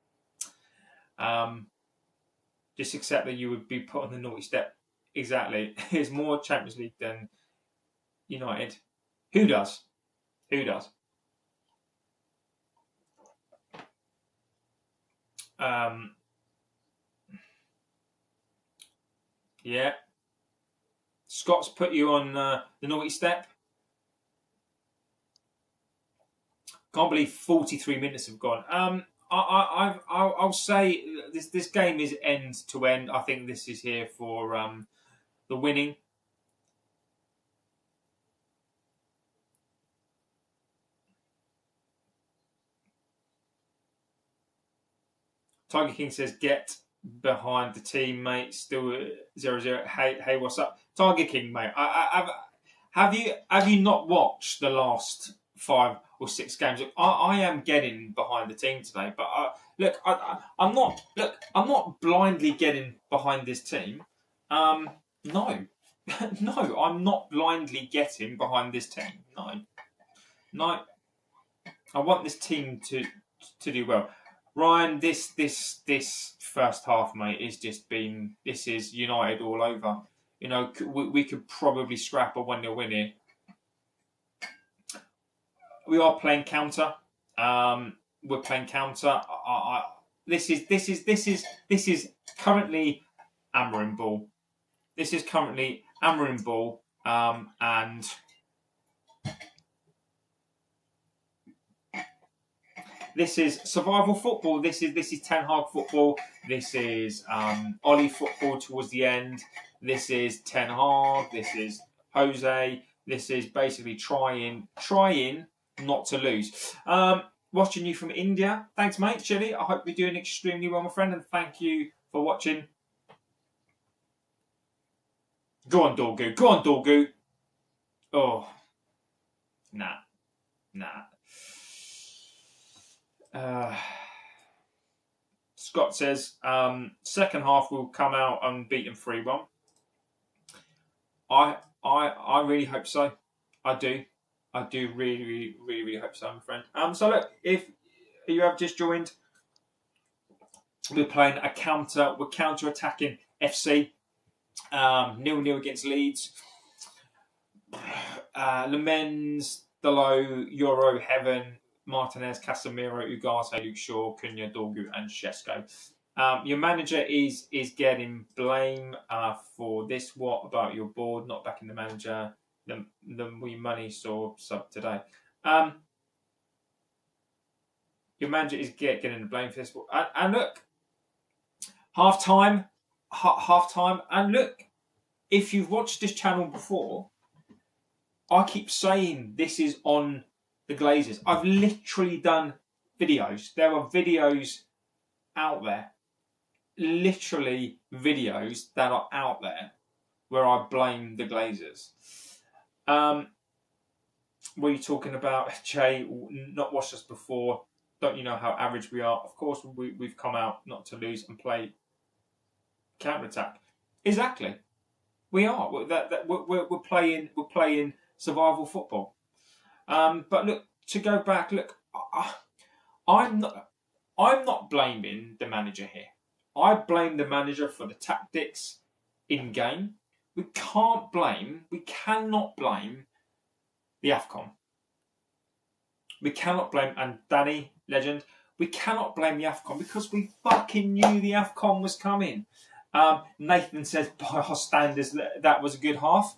Just accept that you would be put on the naughty step. Exactly. There's more Champions League than United. Who does? Yeah. Scott's put you on the naughty step. Can't believe 43 minutes have gone. I'll say this game is end to end. I think this is here for the winning. Tiger King says, get behind the team, mate. Still 0-0. Hey, what's up? Tiger King, mate. Have you not watched the last 5 or 6 games? I am getting behind the team today, but I'm not blindly getting behind this team. No, no, I'm not blindly getting behind this team. No. I want this team to do well. Ryan, this first half, mate, is just been. This is United all over. You know, we could probably scrap a 1-0 win here. We are playing counter. We're playing counter. This is currently Amorin ball. This is currently Amorin ball, and This is survival football. This is Ten Hag football. This is Ollie football towards the end. This is Ten Hag. This is Jose. This is basically trying not to lose. Watching you from India. Thanks, mate. Chile. I hope you're doing extremely well, my friend, and thank you for watching. Go on, Dorgu. Go on, Dorgu. Oh. Nah. Scott says, second half will come out unbeaten 3-1. I really hope so. I do really hope so, my friend. So look, if you have just joined, we're playing we're counter-attacking FC. 0-0 against Leeds. Lemens, Delo, Euro, Heaven, Martinez, Casemiro, Ugarte, Luke Shaw, Cunha, Dorgu, and Shesko. Your manager is getting blame for this. What about your board not backing the manager? The we money saw sub today. Your manager is getting the blame for this. And look, half time. And look, if you've watched this channel before, I keep saying this is on the Glazers. I've literally done videos. There are videos out there. Literally videos that are out there where I blame the Glazers. What are you talking about, Jay? Not watched us before. Don't you know how average we are? Of course, we've come out not to lose and play counter-attack. Exactly. We are. We're playing survival football. But look, to go back, look, I'm not blaming the manager here. I blame the manager for the tactics in game. We cannot blame the AFCON. We cannot blame, and Danny, legend, we cannot blame the AFCON because we fucking knew the AFCON was coming. Nathan says, by our standards, that was a good half.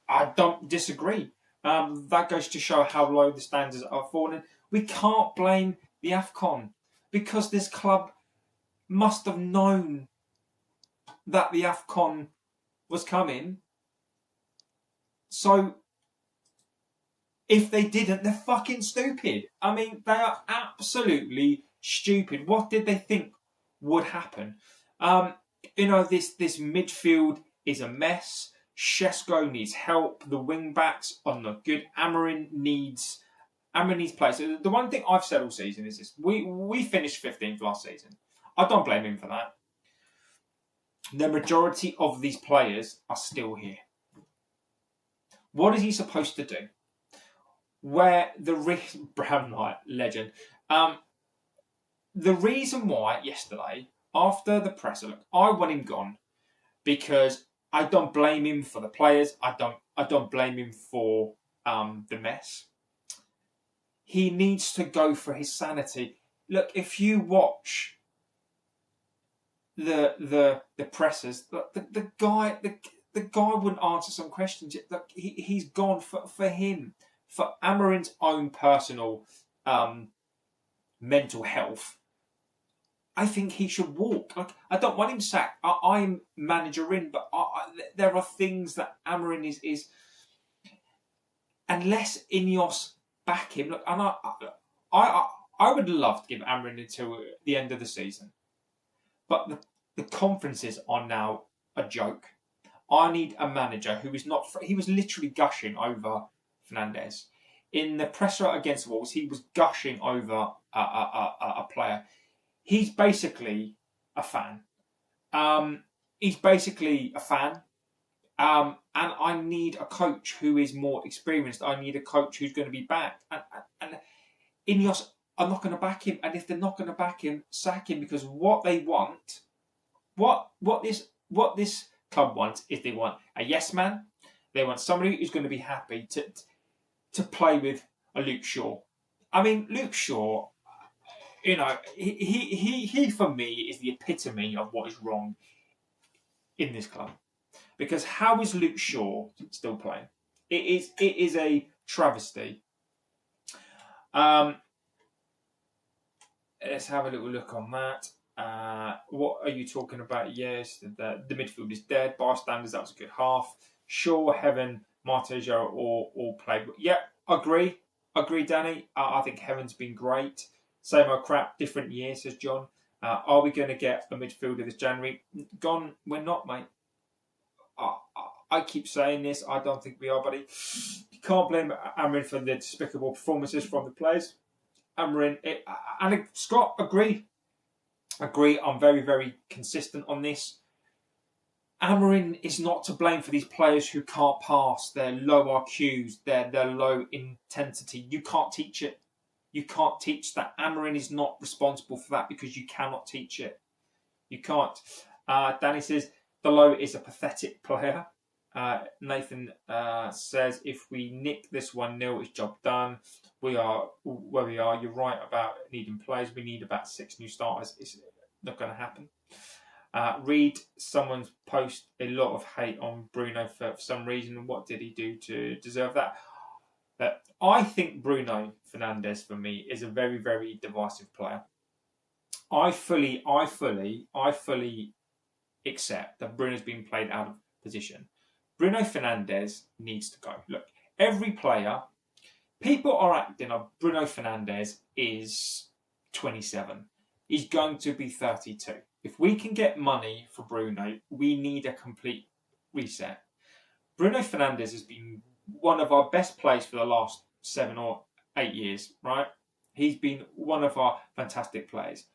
I don't disagree. That goes to show how low the standards are falling. We can't blame the AFCON because this club must have known that the AFCON was coming. So, if they didn't, they're fucking stupid. I mean, they are absolutely stupid. What did they think would happen? This midfield is a mess. Shesko needs help. The wing backs are not good. Amorin needs play. So the one thing I've said all season is this: we finished 15th last season. I don't blame him for that. The majority of these players are still here. What is he supposed to do? Where Brown Knight legend. The reason why yesterday, after the presser, look, I want him gone because I don't blame him for the players. I don't blame him for the mess. He needs to go for his sanity. Look, if you watch the pressers, the guy wouldn't answer some questions. Look, he's gone for him, for Amorin's own personal mental health. I think he should walk. Like, I don't want him sacked. I'm manager in, but there are things that Amorin is. Unless INEOS back him, look, and I would love to give Amorin until the end of the season, but the conferences are now a joke. I need a manager who is not. He was literally gushing over Fernandes in the presser against Wolves. He was gushing over a player. He's basically a fan. And I need a coach who is more experienced. I need a coach who's going to be backed. And INEOS are not going to back him. And if they're not going to back him, sack him, because what they want, what this club wants, is they want a yes man. They want somebody who's going to be happy to play with a Luke Shaw. I mean, Luke Shaw, he for me is the epitome of what is wrong in this club. Because how is Luke Shaw still playing? It is a travesty. let's have a little look on that. What are you talking about? Yes, the midfield is dead. By standards, that was a good half. Sure, Heaven, Martejo all played. But yeah, agree, Danny. I think Heaven's been great. Same old crap, different year, says John. Are we going to get a midfielder this January? Gone, we're not, mate. I keep saying this. I don't think we are, buddy. You can't blame Amorin for the despicable performances from the players. Amorin and Scott, agree. I'm very, very consistent on this. Amorin is not to blame for these players who can't pass. They're low RQs. They're low intensity. You can't teach it. You can't teach that. Amorin is not responsible for that because you cannot teach it. You can't. Danny says Delo is a pathetic player. Nathan says if we nick this 1-0, it's job done. We are where we are. You're right about needing players. We need about 6 new starters. It's not going to happen. Read someone's post a lot of hate on Bruno for some reason. What did he do to deserve that? I think Bruno Fernandes for me is a very, very divisive player. I fully accept that Bruno's been played out of position. Bruno Fernandes needs to go. Look, every player, people are acting like Bruno Fernandes is 27. He's going to be 32. If we can get money for Bruno, we need a complete reset. Bruno Fernandes has been one of our best players for the last 7 or 8 years, right? He's been one of our fantastic players.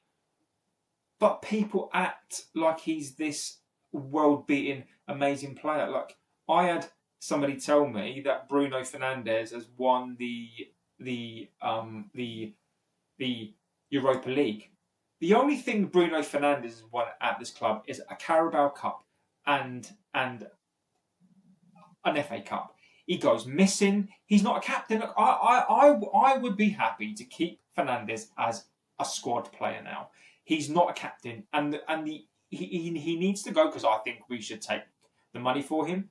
But people act like he's this world-beating, amazing player. Like, I had somebody tell me that Bruno Fernandes has won the Europa League. The only thing Bruno Fernandes has won at this club is a Carabao Cup and an FA Cup. He goes missing. He's not a captain. Look, I would be happy to keep Fernandes as a squad player now. He's not a captain, and he needs to go because I think we should take the money for him.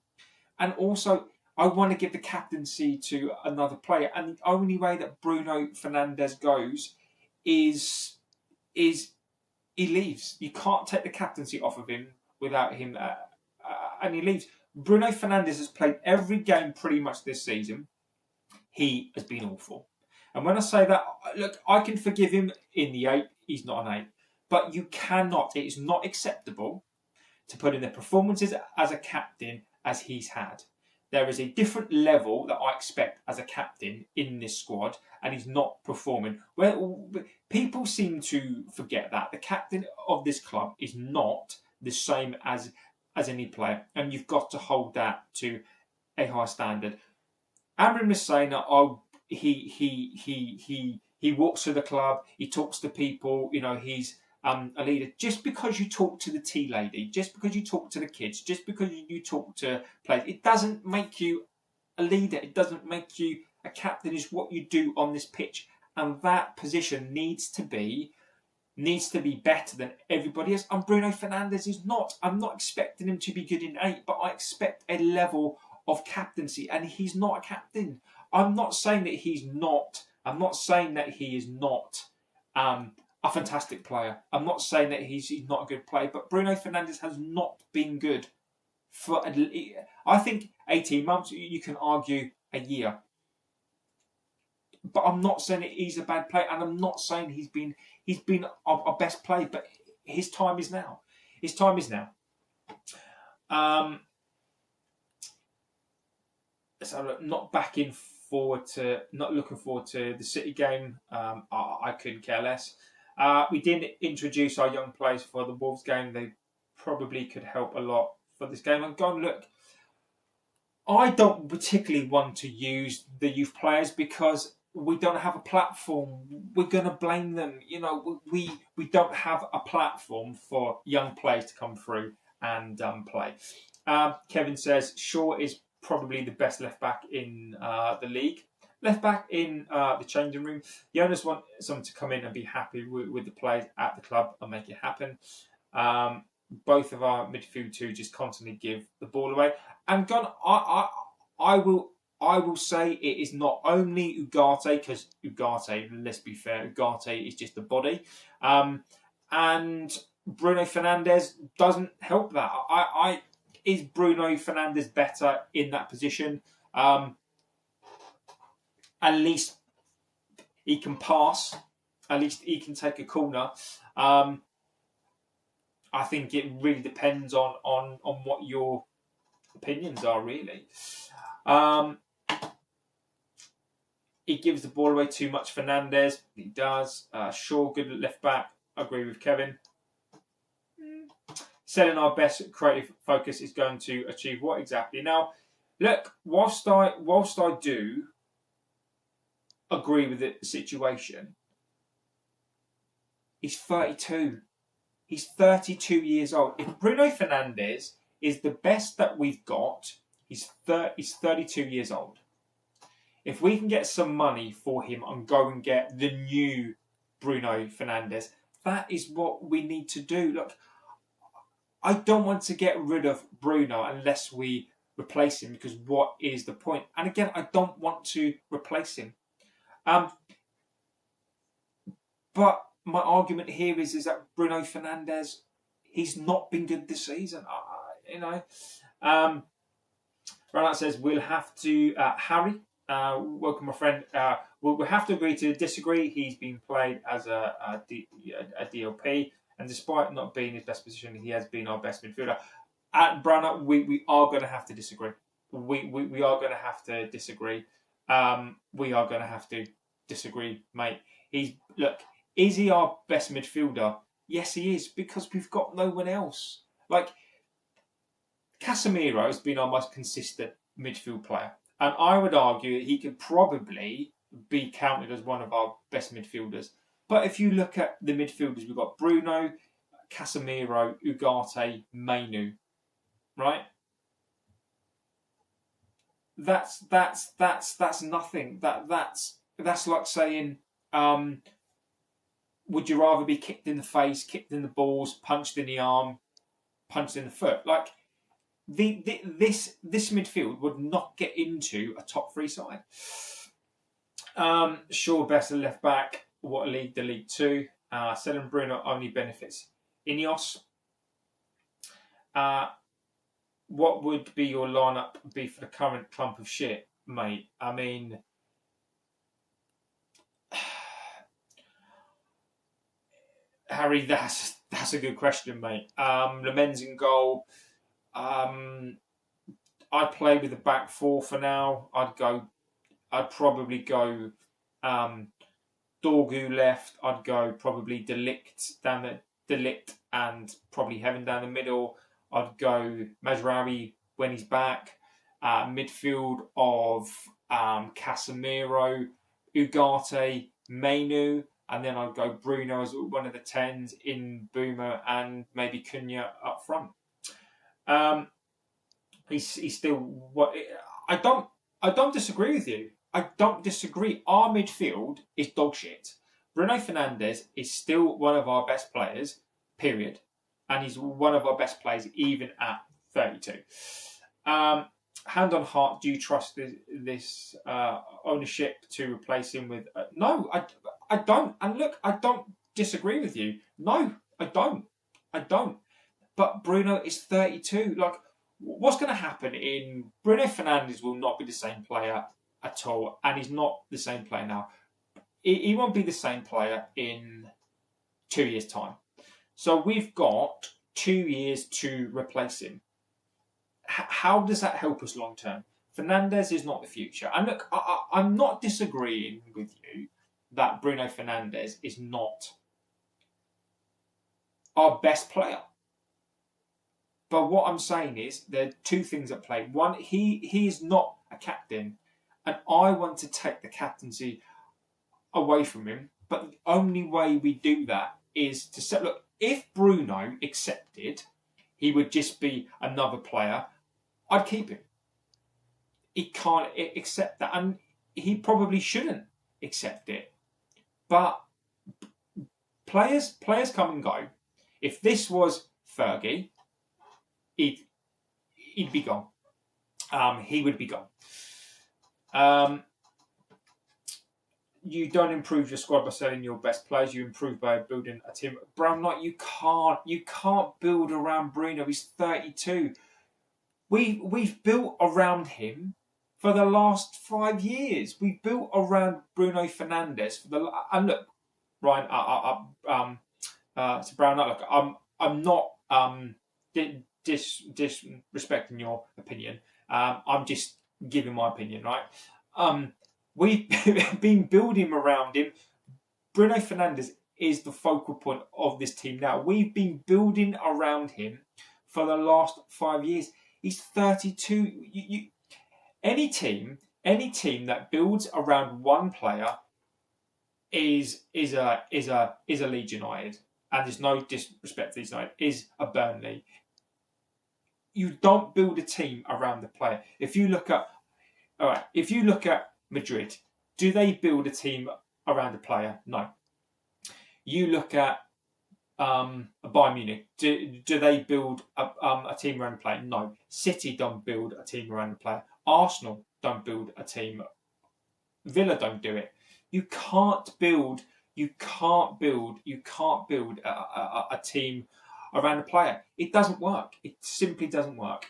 And also, I want to give the captaincy to another player. And the only way that Bruno Fernandes goes is he leaves. You can't take the captaincy off of him without him, and he leaves. Bruno Fernandes has played every game pretty much this season. He has been awful. And when I say that, look, I can forgive him in the 8. He's not an 8. But you cannot, it is not acceptable to put in the performances as a captain as he's had. There is a different level that I expect as a captain in this squad, and he's not performing. Well, people seem to forget that the captain of this club is not the same as any player, and you've got to hold that to a high standard. Amaram is saying that he walks to the club, he talks to people, he's a leader. Just because you talk to the tea lady, just because you talk to the kids, just because you talk to players, it doesn't make you a leader. It doesn't make you a captain. It's what you do on this pitch, and that position needs to be better than everybody else. And Bruno Fernandes is not. I'm not expecting him to be good in 8, but I expect a level of captaincy, and he's not a captain. I'm not saying that he's not. I'm not saying that he is not a fantastic player. I'm not saying that he's not a good player, but Bruno Fernandes has not been good for, I think, 18 months. You can argue a year. But I'm not saying that he's a bad player, and I'm not saying he's been our best player, but his time is now. His time is now. So not looking forward to the City game. I couldn't care less. We didn't introduce our young players for the Wolves game. They probably could help a lot for this game. And go and look. I don't particularly want to use the youth players because we don't have a platform. We're going to blame them. We don't have a platform for young players to come through and play. Kevin says Shaw is probably the best left back in the league. Left back in the changing room. The owners want someone to come in and be happy with the players at the club and make it happen. Both of our midfield two just constantly give the ball away. And I will I will say it is not only Ugarte, because Ugarte, let's be fair, Ugarte is just a body. And Bruno Fernandes doesn't help that. Is Bruno Fernandes better in that position? At least he can pass. At least he can take a corner. I think it really depends on what your opinions are, really. He gives the ball away too much, Fernandes. He does. Shaw, good at left back. I agree with Kevin. Selling our best creative focus is going to achieve what exactly? Now, look, whilst I do agree with the situation, he's 32. He's 32 years old. If Bruno Fernandes is the best that we've got, he's 32 years old. If we can get some money for him and go and get the new Bruno Fernandes, that is what we need to do. Look, I don't want to get rid of Bruno unless we replace him, because what is the point? And again, I don't want to replace him. But my argument here is that Bruno Fernandes, he's not been good this season. Ronald says, we'll have to, Harry, welcome my friend, we'll have to agree to disagree. He's been played as a DLP, and despite not being his best position, he has been our best midfielder. At Branagh, we are going to have to disagree. We are going to have to disagree. We are going to have to disagree, mate. Is he our best midfielder? Yes, he is, because we've got no one else. Like, Casemiro has been our most consistent midfield player, and I would argue that he could probably be counted as one of our best midfielders. But if you look at the midfielders, we've got Bruno, Casemiro, Ugarte, Mainu, right? That's nothing. That's like saying, would you rather be kicked in the face, kicked in the balls, punched in the arm, punched in the foot? Like, this midfield would not get into a top 3 side. Sure, best left back. What league? The League 2. Selling Bruno only benefits INEOS. What would be your lineup be for the current clump of shit, mate? I mean, Harry, that's a good question, mate. Lemens in goal. I'd play with the back 4 for now. I'd probably go Dorgu left. I'd go probably Delict and probably Heaven down the middle. I'd go Mazraoui when he's back. Midfield of Casemiro, Ugarte, Mainu, and then I'd go Bruno as one of the 10s in Boomer, and maybe Cunha up front. He's still what I don't disagree with you. I don't disagree. Our midfield is dog shit. Bruno Fernandes is still one of our best players, period. And he's one of our best players even at 32. Hand on heart, do you trust this ownership to replace him with... No, I don't. And look, I don't disagree with you. No, I don't. But Bruno is 32. Like, what's going to happen Bruno Fernandes will not be the same player at all, and he's not the same player now. He won't be the same player in 2 years' time. So we've got 2 years to replace him. How does that help us long term? Fernandes is not the future. And look, I'm not disagreeing with you that Bruno Fernandes is not our best player. But what I'm saying is there are 2 things at play. One, he is not a captain, and I want to take the captaincy away from him. But the only way we do that is to say, look, if Bruno accepted he would just be another player, I'd keep him. He can't accept that, and he probably shouldn't accept it. But players come and go. If this was Fergie, he'd be gone. He would be gone. You don't improve your squad by selling your best players. You improve by building a team. Brown Knight, you can't build around Bruno. He's 32. We've built around him for the last 5 years. We built around Bruno Fernandes and look, Ryan. To Brown Knight, look, I'm not disrespecting your opinion. I'm just giving my opinion, right? We've been building around him. Bruno Fernandes is the focal point of this team now. We've been building around him for the last 5 years. He's 32. Any team that builds around one player is a Leeds United, and there's no disrespect to Leeds United, is a Burnley. You don't build a team around the player. If you look at Madrid, do they build a team around a player? No. You look at Bayern Munich. Do they build a team around a player? No. City don't build a team around a player. Arsenal don't build a team. Villa don't do it. You can't build a team around a player. It doesn't work. It simply doesn't work.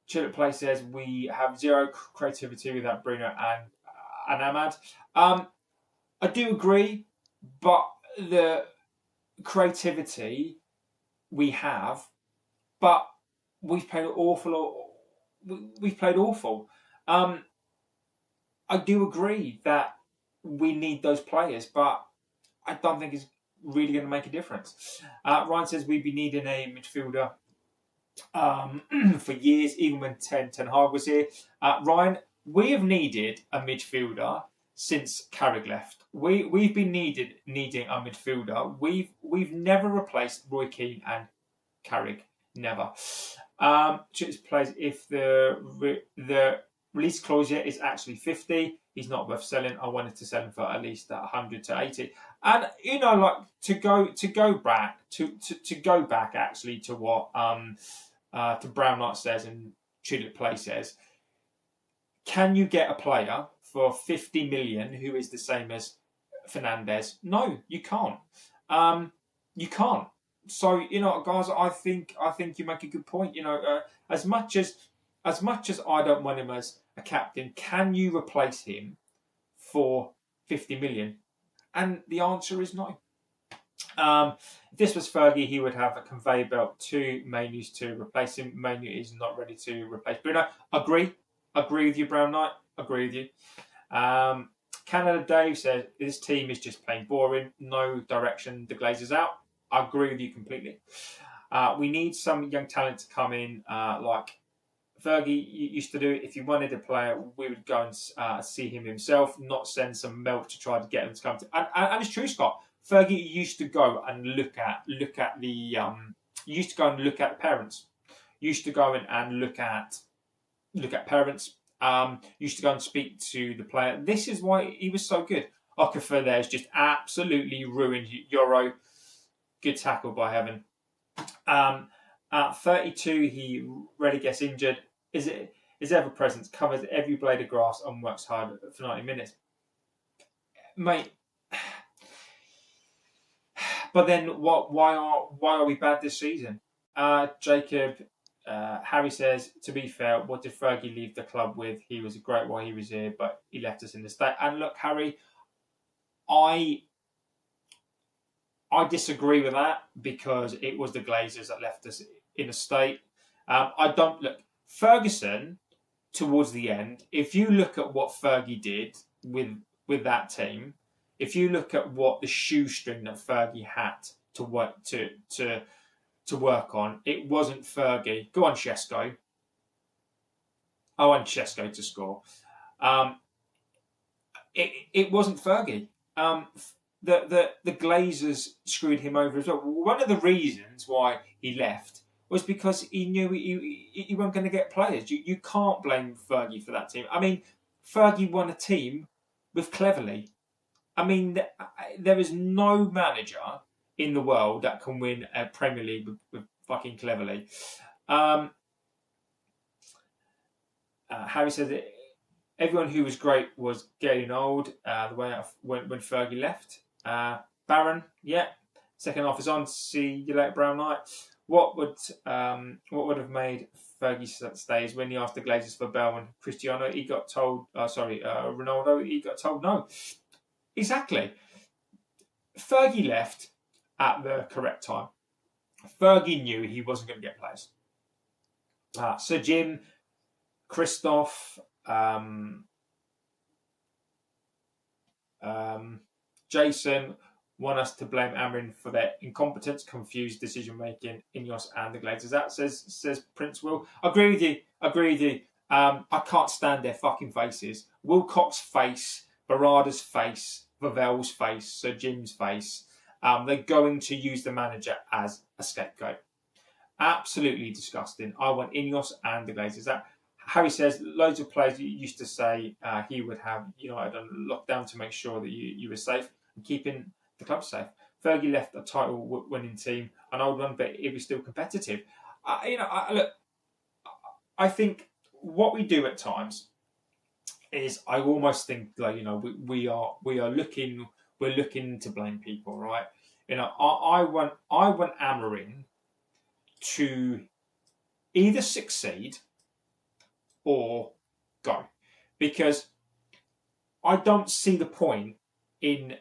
Chillet Play says we have zero creativity without Bruno and Ahmad. I do agree, but the creativity we have, but we've played awful. We've played awful. I do agree that we need those players, but I don't think it's really going to make a difference. Ryan says we've been needing a midfielder for years, even when Ten Hag was here. Ryan, we have needed a midfielder since Carrick left. We've been needing a midfielder. We've never replaced Roy Keane and Carrick. Never. Chips plays if the release clause yet is actually 50. He's not worth selling. I wanted to sell him for at least 100 to 80. And like to go back actually to what to Brown Knight says and Tulip Play says. Can you get a player for 50 million who is the same as Fernandes? No, you can't. You can't. So guys, I think you make a good point. As much as I don't want him as a captain, can you replace him for 50 million? And the answer is no. If this was Fergie, he would have a conveyor belt to Menus to replace him. Menu is not ready to replace Bruno. Agree with you, Brown Knight. Agree with you. Canada Dave says this team is just plain boring. No direction. The Glazers out. I agree with you completely. We need some young talent to come in, like Fergie used to do. If you wanted a player, we would go and see him himself, not send some milk to try to get him to come to. And it's true, Scott. Fergie used to go and look at the used to go and look at parents. Used to go in and look at parents. Used to go and speak to the player. This is why he was so good. Okafor there's just absolutely ruined Euro. Good tackle by Heaven. At 32, he rarely gets injured. Is ever present, covers every blade of grass, and works hard for 90 minutes. Mate, but then why are we bad this season? Jacob, Harry says, to be fair, what did Fergie leave the club with? He was great while he was here, but he left us in the state. And look, Harry, I disagree with that because it was the Glazers that left us in a state. I don't look Ferguson towards the end. If you look at what Fergie did with that team, if you look at what the shoestring that Fergie had to work on, it wasn't Fergie. Go on, Shesko. I want Shesko to score. It wasn't Fergie. The Glazers screwed him over as well. One of the reasons why he left was because he knew he wasn't going to get players. You can't blame Fergie for that team. I mean, Fergie won a team with Cleverley. I mean, there is no manager in the world that can win a Premier League with fucking Cleverley. Harry says that everyone who was great was getting old. The way out when Fergie left. Baron, yeah. Second half is on. See you later, Brown Knight. What would have made Fergie stay is when he asked the Glazers for Bell and Cristiano. He got told. Ronaldo. He got told no. Exactly. Fergie left at the correct time. Fergie knew he wasn't going to get players. Sir Jim, Christoph, Jason want us to blame Amorin for their incompetence, confused decision making, INEOS and the Glazers. That says Prince Will. Agree with you. I can't stand their fucking faces. Wilcox's face, Barada's face, Vavel's face, Sir Jim's face. They're going to use the manager as a scapegoat. Absolutely disgusting. I want INEOS and the Glazers. That Harry says loads of players used to say he would have United on lockdown to make sure that you were safe and keeping the club safe. Fergie left a title-winning team, an old one, but it was still competitive. Look, I think what we do at times is I almost think we are looking to blame people, right? I want Amorin to either succeed or go, because I don't see the point in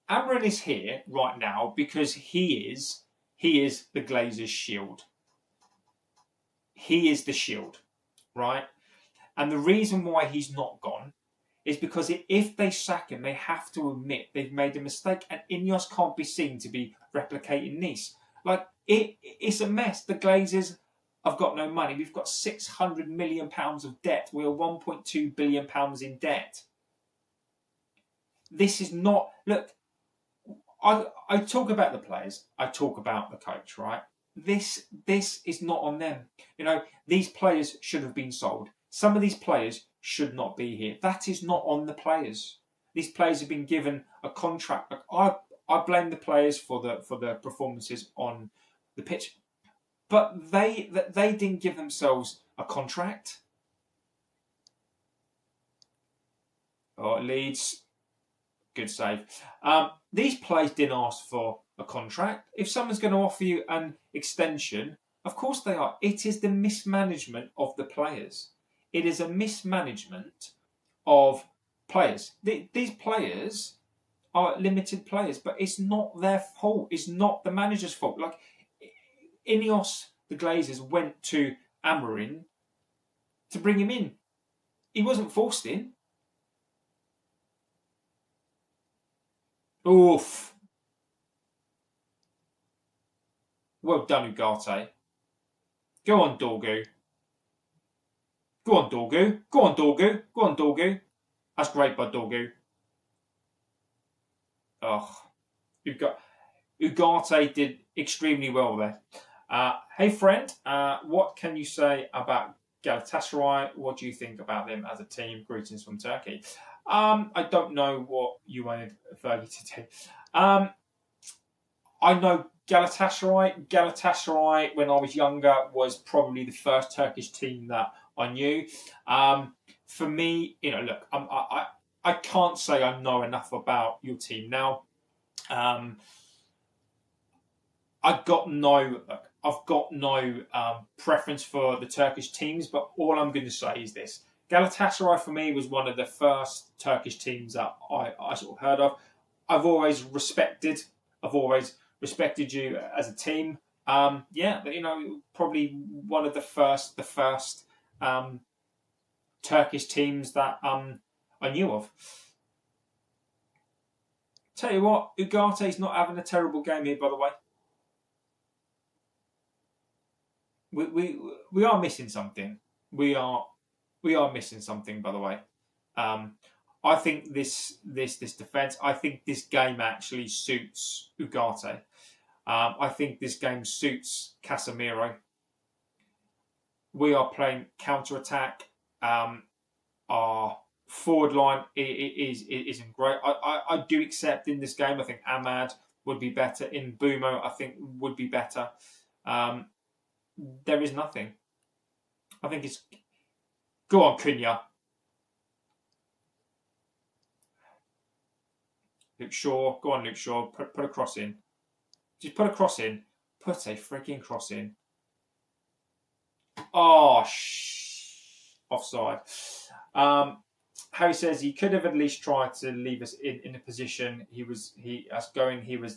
Amarin is here right now because he is the Glazers' shield. He is the shield, right? And the reason why he's not gone is because if they sack him, they have to admit they've made a mistake, and INEOS can't be seen to be replicating Nice. It's a mess. The Glazers have got no money. We've got £600 million of debt. We are £1.2 billion in debt. This is not... Look, I talk about the players. I talk about the coach, right? This is not on them. These players should have been sold. Some of these players should not be here. That is not on the players. These players have been given a contract. I blame the players for the performances on the pitch, but they didn't give themselves a contract. Leeds, good save. These players didn't ask for a contract. If someone's going to offer you an extension, of course they are. It is the mismanagement of the players. It is a mismanagement of players. These players are limited players, but it's not their fault. It's not the manager's fault. INEOS, the Glazers, went to Amorin to bring him in. He wasn't forced in. Oof. Well done, Ugarte. Go on, Dorgu. Go on, Dorgu. Go on, Dorgu. Go on, Dorgu. That's great by Dorgu. Ugarte did extremely well there. Hey, friend, what can you say about Galatasaray? What do you think about them as a team? Greetings from Turkey. I don't know what you wanted Fergie to do. I know Galatasaray. Galatasaray, when I was younger, was probably the first Turkish team that I knew. For me, look, I can't say I know enough about your team now. I've got no preference for the Turkish teams, but all I'm going to say is this. Galatasaray for me was one of the first Turkish teams that I sort of heard of. I've always respected you as a team. But probably one of the first Turkish teams that I knew of. Tell you what, Ugarte's not having a terrible game here, by the way. We are missing something. We are missing something, by the way. I think this defence. I think this game actually suits Ugarte. I think this game suits Casemiro. We are playing counter-attack. Our forward line isn't great. I do accept in this game. I think Ahmad would be better. In Bumo, I think would be better. There is nothing. I think Go on, Cunha. Luke Shaw. Go on, Luke Shaw. Put a cross in. Just put a cross in. Put a freaking cross in. Oh, offside. Harry says he could have at least tried to leave us in a position he was the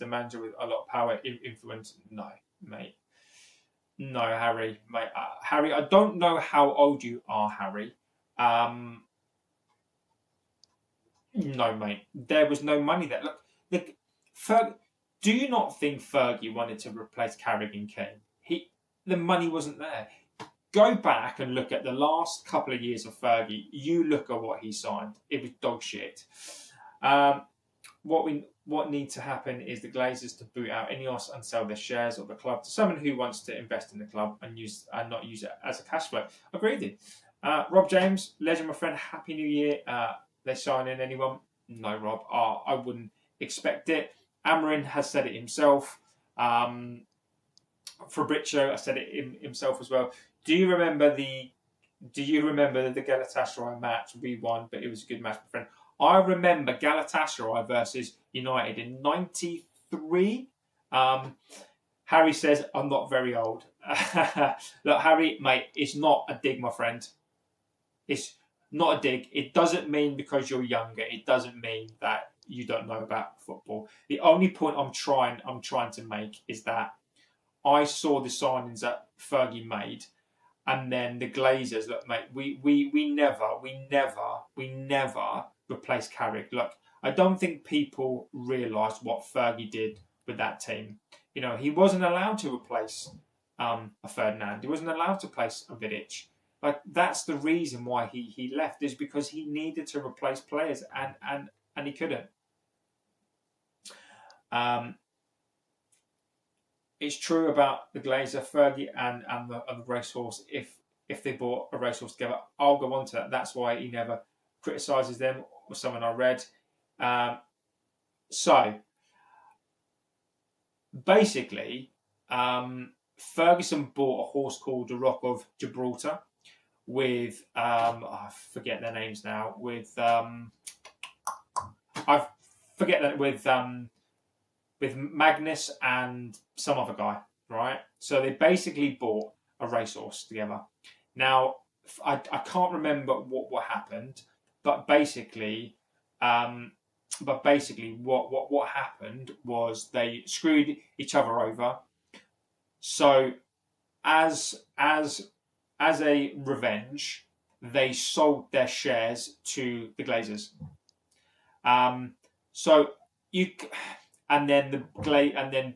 manager with a lot of power, influence. No, mate. No, Harry, mate. Harry, I don't know how old you are, Harry. No, mate. There was no money there. Look, do you not think Fergie wanted to replace Carrick and Kane? The money wasn't there. Go back and look at the last couple of years of Fergie. You look at what he signed. It was dog shit. What needs to happen is the Glazers to boot out INEOS and sell their shares of the club to someone who wants to invest in the club and not use it as a cash flow. Agree with you. Rob James, legend, my friend. Happy New Year. They sign in anyone? No, Rob. I wouldn't expect it. Amorin has said it himself. Fabrizio has said it himself as well. Do you remember the Galatasaray match we won? But it was a good match, my friend. I remember Galatasaray versus United in '93. Harry says I'm not very old. Look, Harry, mate, it's not a dig, my friend. It's not a dig. It doesn't mean because you're younger. It doesn't mean that you don't know about football. The only point I'm trying to make is that I saw the signings that Fergie made, and then the Glazers. Look, mate, we never replaced Carrick. Look, I don't think people realise what Fergie did with that team. You know, he wasn't allowed to replace a Ferdinand. He wasn't allowed to replace a Vidic. Like, that's the reason why he left, is because he needed to replace players and he couldn't. It's true about the Glazer, Fergie and the racehorse. If they bought a racehorse together, I'll go on to that. That's why he never criticises them, or someone I read. So, basically, Ferguson bought a horse called the Rock of Gibraltar with, I forget their names now, with Magnus and some other guy, right? So they basically bought a racehorse together. Now, I can't remember what happened, but basically, what happened was they screwed each other over. So, as a revenge, they sold their shares to the Glazers. And then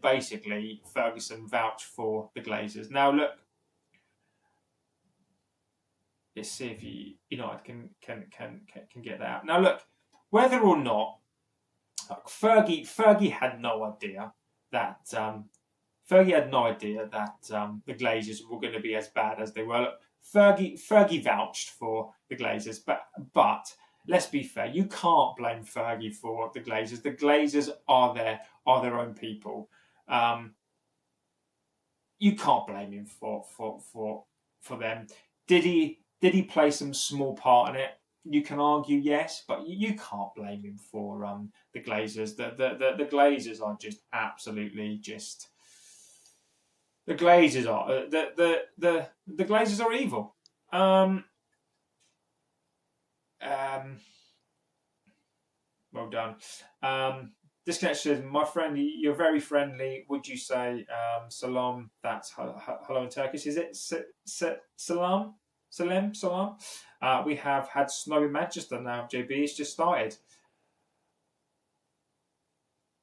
basically Ferguson vouched for the Glazers. Now look, let's see if United can get that out. Now look, whether or not Fergie had no idea that the Glazers were going to be as bad as they were. Look, Fergie vouched for the Glazers, but let's be fair. You can't blame Fergie for the Glazers. The Glazers are their own people. You can't blame him for them. Did he play some small part in it? You can argue yes, but you can't blame him for the Glazers. The Glazers are just absolutely just. The Glazers are the Glazers are evil. Well done. Disconnect says, my friend, you're very friendly. Would you say salam? That's hello in Turkish. Is it salam? Salam? We have had snow in Manchester now, JB. It's just started.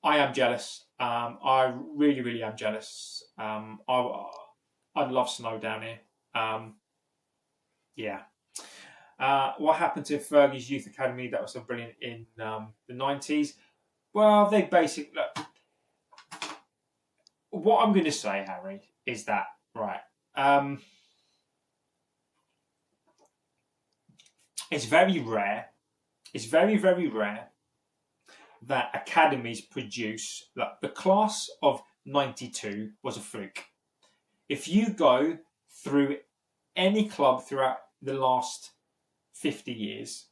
I am jealous. I really, really am jealous. I'd love snow down here. Yeah. What happened to Fergie's youth academy that was so brilliant in the 90s? Well, they basically... Look, what I'm going to say, Harry, is that, right, it's very rare. It's very, very rare that academies produce... Like, the class of 92 was a fluke. If you go through any club throughout the last 50 years,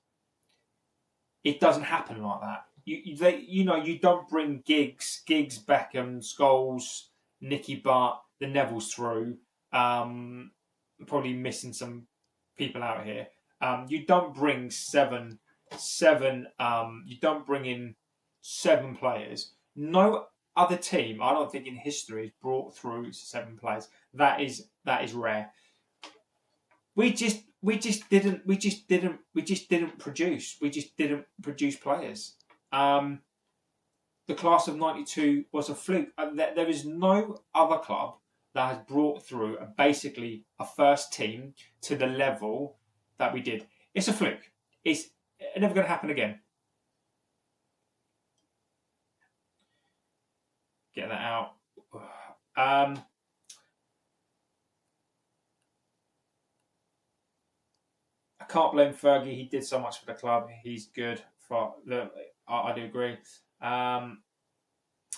it doesn't happen like that. You don't bring Giggs, Beckham, Scholes, Nicky Butt, the Nevilles through. Probably missing some people out here. You don't bring seven. You don't bring in 7 players. No other team, I don't think, in history has brought through 7 players. That is rare. We just didn't produce. We just didn't produce players. The class of '92 was a fluke. There is no other club that has brought through basically a first team to the level that we did. It's a fluke. It's never going to happen again. Get that out. I can't blame Fergie. He did so much for the club. He's good. I do agree.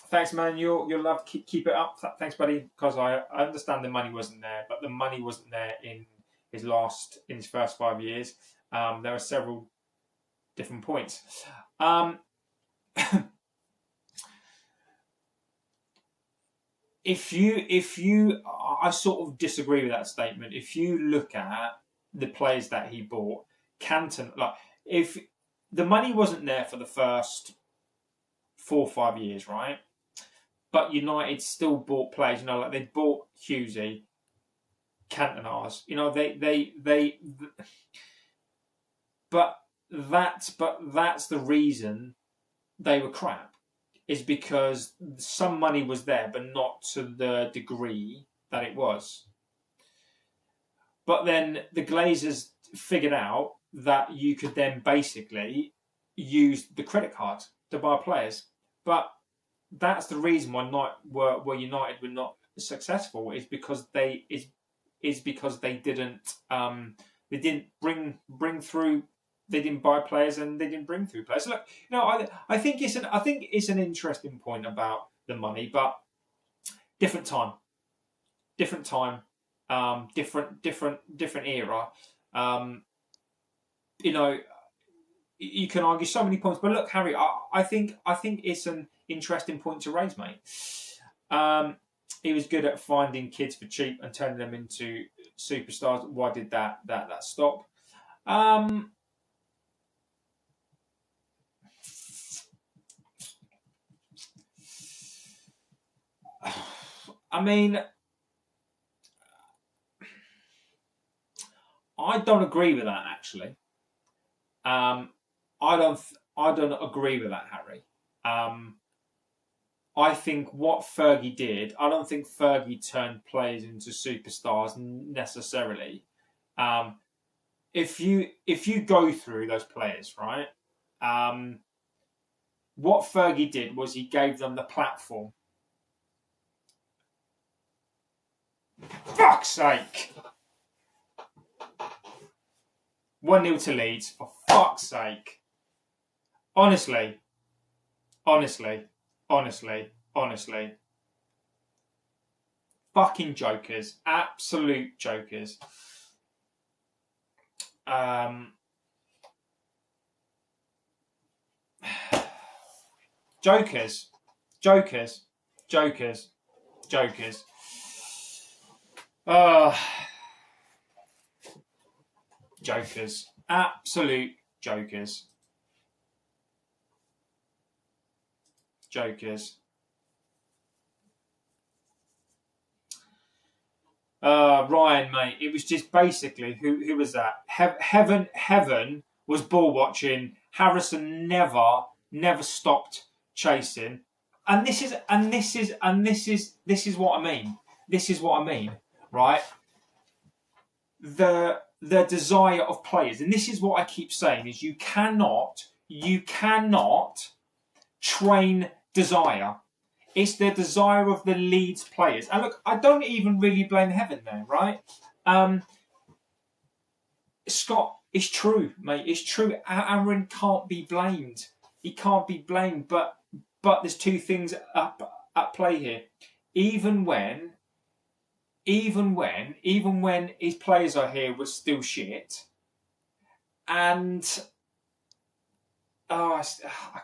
Thanks, man. You'll love keep it up. Thanks, buddy. Because I understand the money wasn't there, but the money wasn't there in his first 5 years. There are several different points. If you, I sort of disagree with that statement. If you look at the players that he bought, Canton, if the money wasn't there for the first 4 or 5 years, right? But United still bought players. They bought Hughesy, Cantonars. But that's the reason they were crap. Is because some money was there, but not to the degree that it was. But then the Glazers figured out that you could then basically use the credit card to buy players. But that's the reason why United were not successful, is because they didn't bring through. They didn't buy players and they didn't bring through players. Look, I think it's an interesting point about the money, but different time, different era. You can argue so many points, but look, Harry, I think it's an interesting point to raise, mate. He was good at finding kids for cheap and turning them into superstars. Why did that stop? I mean, I don't agree with that, actually. I don't agree with that, Harry. I think what Fergie did, I don't think Fergie turned players into superstars necessarily. If you go through those players, right? What Fergie did was he gave them the platform. Fuck's sake! 1-0 to Leeds, for fuck's sake. Honestly. Fucking jokers. Absolute jokers. Jokers. Jokers. Absolute jokers. Ryan, mate, it was just basically who was that? Heaven was ball watching. Harrison never stopped chasing. And this is what I mean. This is what I mean, right? The desire of players, and this is what I keep saying, is you cannot train desire. It's the desire of the Leeds players. And look, I don't even really blame Heaven there, right? Scott, it's true, mate. It's true. Amarin can't be blamed. He can't be blamed. But there's two things at play here. Even when his players are here was still shit. And I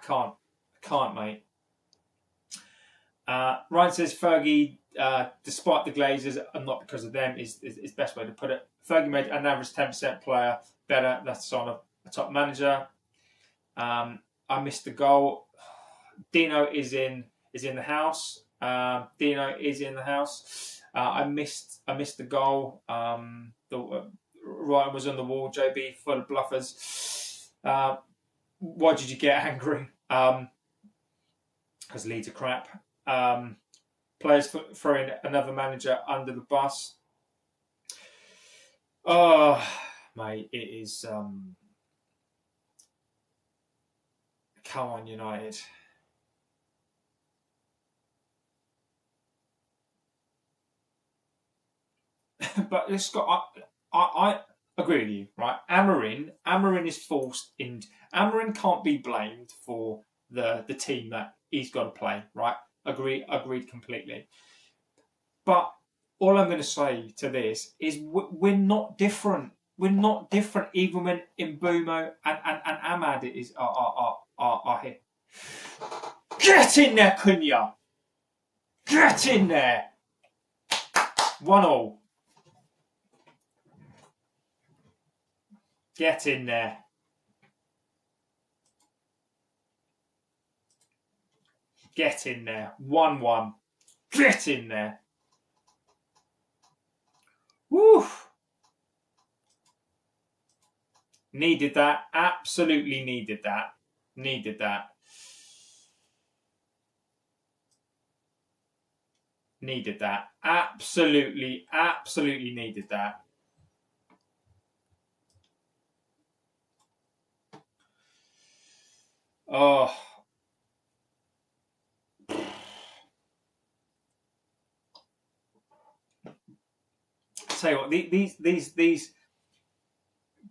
can't, mate. Ryan says Fergie, despite the Glazers, and not because of them, is best way to put it. Fergie made an average 10% player better. That's a sign of a top manager. I missed the goal. Dino is in the house. Dino is in the house. I missed the goal. Ryan was on the wall. JB full of bluffers. Why did you get angry? Because Leeds are crap. Players throwing another manager under the bus. Oh, mate, it is. Come on, United. But I agree with you, right? Amorin is forced in. Amorin can't be blamed for the team that he's got to play, right? Agreed completely. But all I'm going to say to this is we're not different. We're not different, even when Mbumo and Ahmad are here. Get in there, Cunha! Get in there! 1-1. Get in there. Get in there. 1-1. Get in there. Woo! Needed that. Absolutely needed that. Needed that. Needed that. Absolutely needed that. Oh. Tell you what, these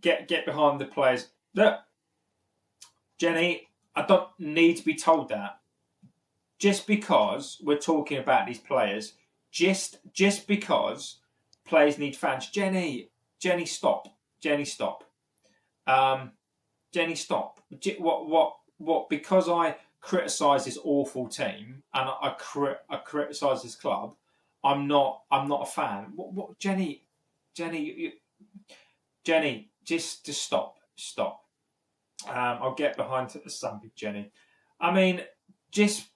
get behind the players. Look, Jenny, I don't need to be told that. Just because we're talking about these players, just because players need fans. Jenny, stop. Jenny, stop. Jenny, stop. What? Because I criticise this awful team and I criticise this club, I'm not a fan. What? Jenny, just stop. I'll get behind something, Jenny. I mean, just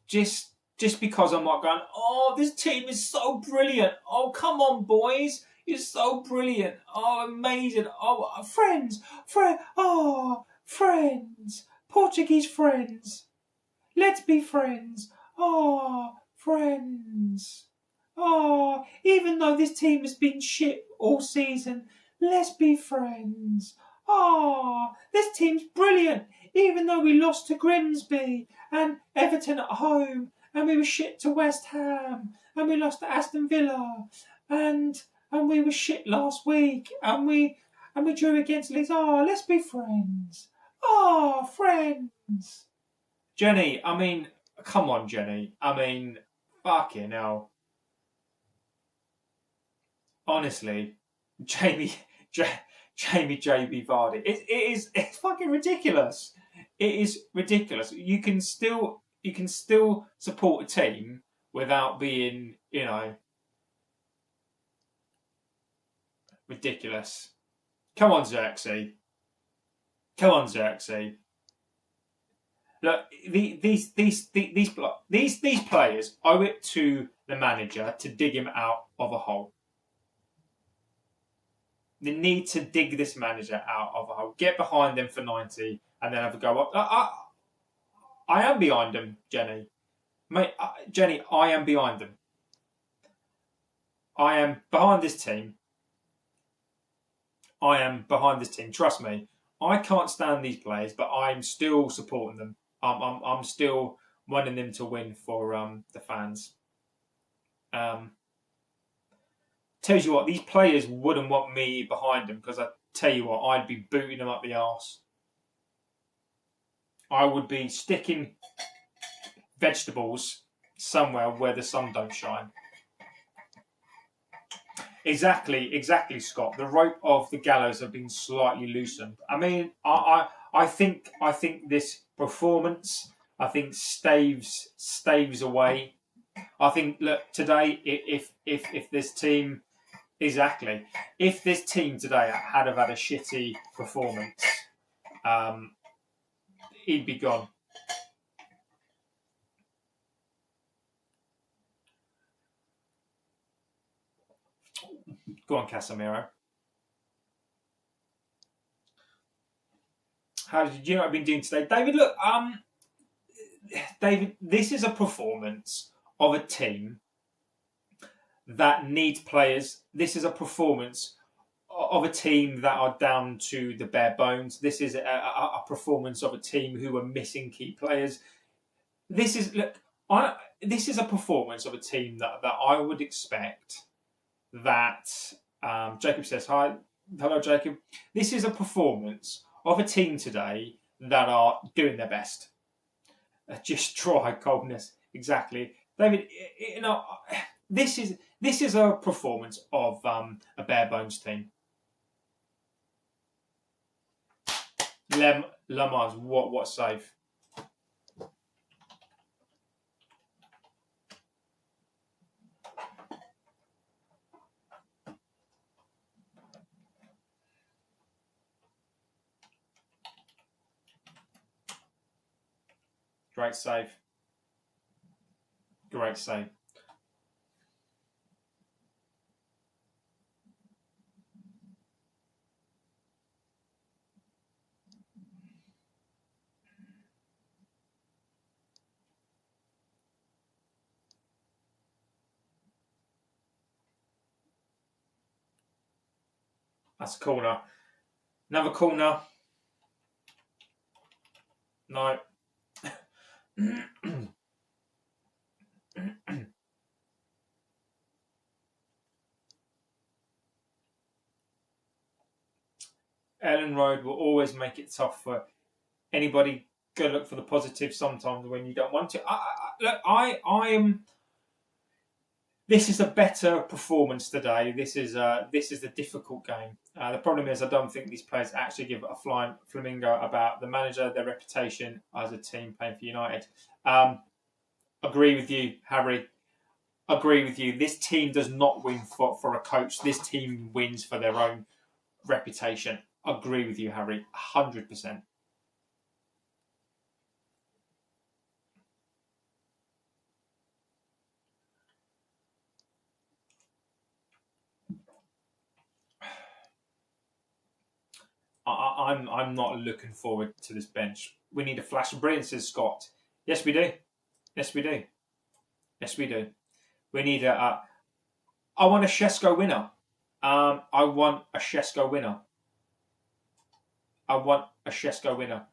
because I'm not going, oh, this team is so brilliant. Oh, come on, boys. You're so brilliant. Oh, amazing. Oh, friends. Portuguese friends. Let's be friends. Oh, friends. Oh, even though this team has been shit all season, let's be friends. Oh, this team's brilliant. Even though we lost to Grimsby and Everton at home, and we were shit to West Ham, and we lost to Aston Villa, and we were shit last week, and we drew against Leeds. Oh, let's be friends. Oh, friends. Jenny, I mean, come on, Jenny. I mean, fucking hell. Honestly, Jamie JB Vardy. It's fucking ridiculous. It is ridiculous. You can still support a team without being, ridiculous. Come on, Xerxes. Look, these players owe it to the manager to dig him out of a hole. They need to dig this manager out of a hole. Get behind them for 90 and then have a go up. I am behind them, Jenny. Mate, Jenny, I am behind them. I am behind this team. Trust me. I can't stand these players, but I'm still supporting them. I'm still wanting them to win for the fans. Tells you what, these players wouldn't want me behind them because I tell you what, I'd be booting them up the arse. I would be sticking vegetables somewhere where the sun don't shine. Exactly, Scott. The rope of the gallows have been slightly loosened. I mean, I think this performance, I think staves away. I think, look, today, if this team if this team today had have had a shitty performance, he'd be gone. Go on, Casemiro. How did you know what I've been doing today, David? Look, David, this is a performance of a team that needs players. This is a performance of a team that are down to the bare bones. This is a performance of a team who are missing key players. This is this is a performance of a team that I would expect that Jacob says hi. Hello, Jacob. This is a performance of a team today that are doing their best. Just dry coldness, exactly, David. You know, this is a performance of a bare bones team. Lamars, what save? Great save. Great save. That's a corner. Another corner. No. Elland Road will always make it tough for anybody. Go look for the positive sometimes when you don't want to. I am. This is a better performance today. This is the difficult game. The problem is I don't think these players actually give a flying flamingo about the manager, their reputation as a team playing for United. Agree with you, Harry. Agree with you. This team does not win for a coach. This team wins for their own reputation. Agree with you, Harry. 100%. I'm not looking forward to this bench. We need a flash of brilliance, says Scott. Yes, we do. Yes, we do. Yes, we do. We need a. I want a Shesko winner. I want a Shesko winner. I want a Shesko winner.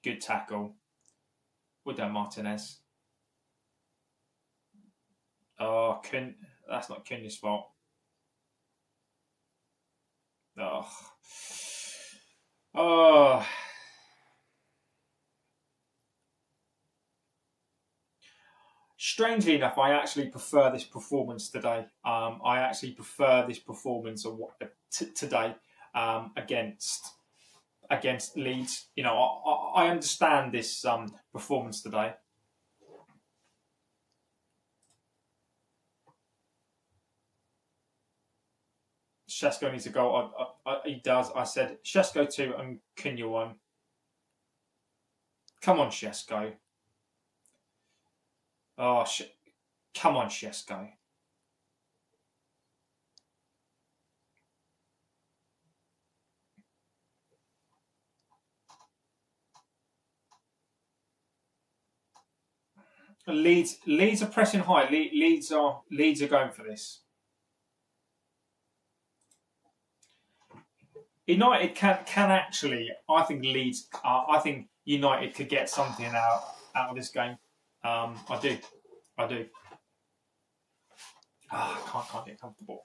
Good tackle. Well done, Martinez. Oh, that's not Cunha's fault. Oh. Oh. Strangely enough, I actually prefer this performance today. I actually prefer this performance of today against Leeds. You know, I understand this performance today. Shesko needs a goal. He does. I said Shesko 2 and Cunha 1. Come on, Shesko. Oh, come on, Shesko. Leeds are pressing high. Leeds are going for this. United can actually. I think Leeds. I think United could get something out of this game. I do. I can't get comfortable.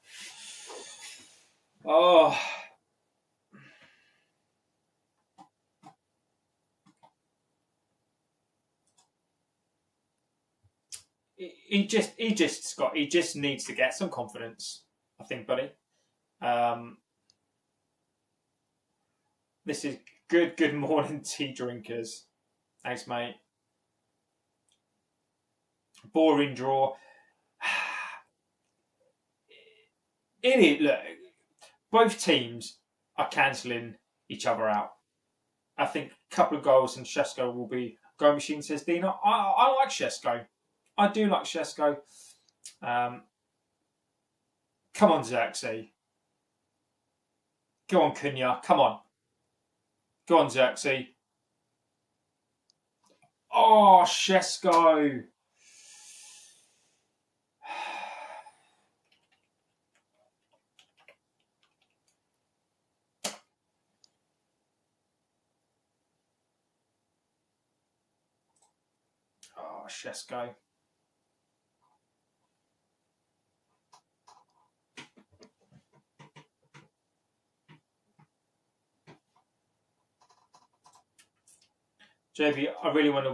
Oh. he just needs to get some confidence, I think, buddy. This is good morning, tea drinkers. Thanks, mate. Boring draw. Look, both teams are cancelling each other out. I think a couple of goals and Shesko will be goal machine, says Dino. I like Shesko. I do like Shesko. Come on, Xerxes. Go on, Cunha. Come on. Go on, Xerxes. Oh, Shesko. Oh, Shesko. JB, I really want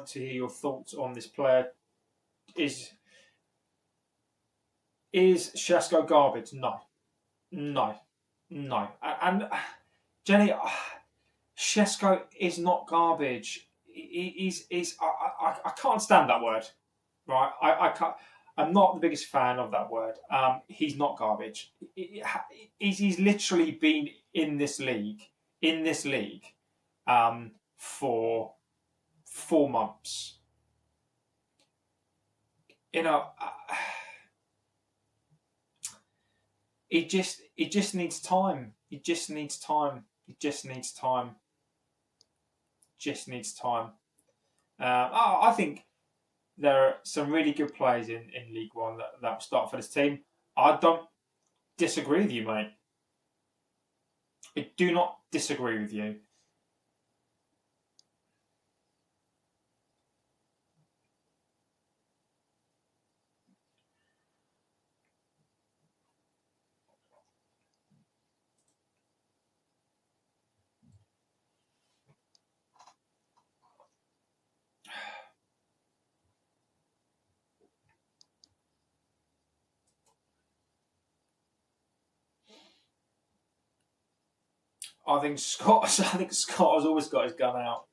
to hear your thoughts on this player. Is Shesko garbage? No. And Jenny, Shesko is not garbage. I can't stand that word, right? I can't. I'm not the biggest fan of that word. He's not garbage. He's literally been in this league for 4 months. You know, it just needs time. It just needs time. I think there are some really good players in League One that start for this team. I don't disagree with you, mate. I do not disagree with you. I think Scott has always got his gun out.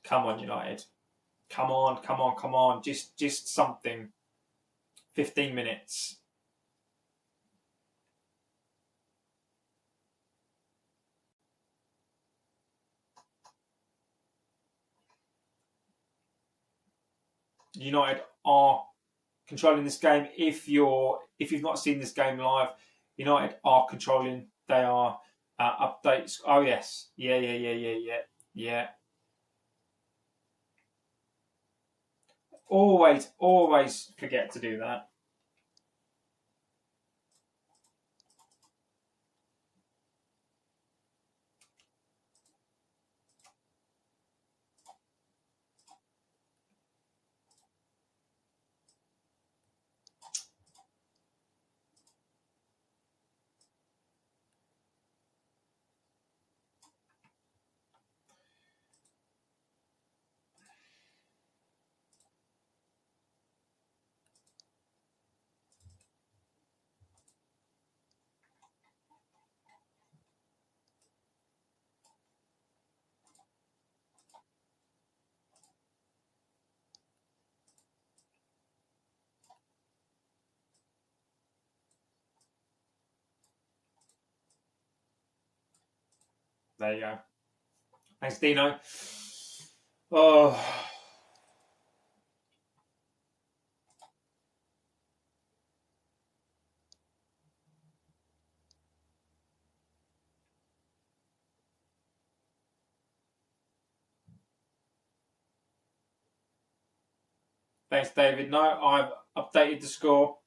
Come on, United. Come on. Just something. 15 minutes. United are controlling this game. If you've not seen this game live, United are controlling. They are updates. Oh yes, yeah. Always forget to do that. There you go. Thanks, Dino. Oh. Thanks, David. No, I've updated the score.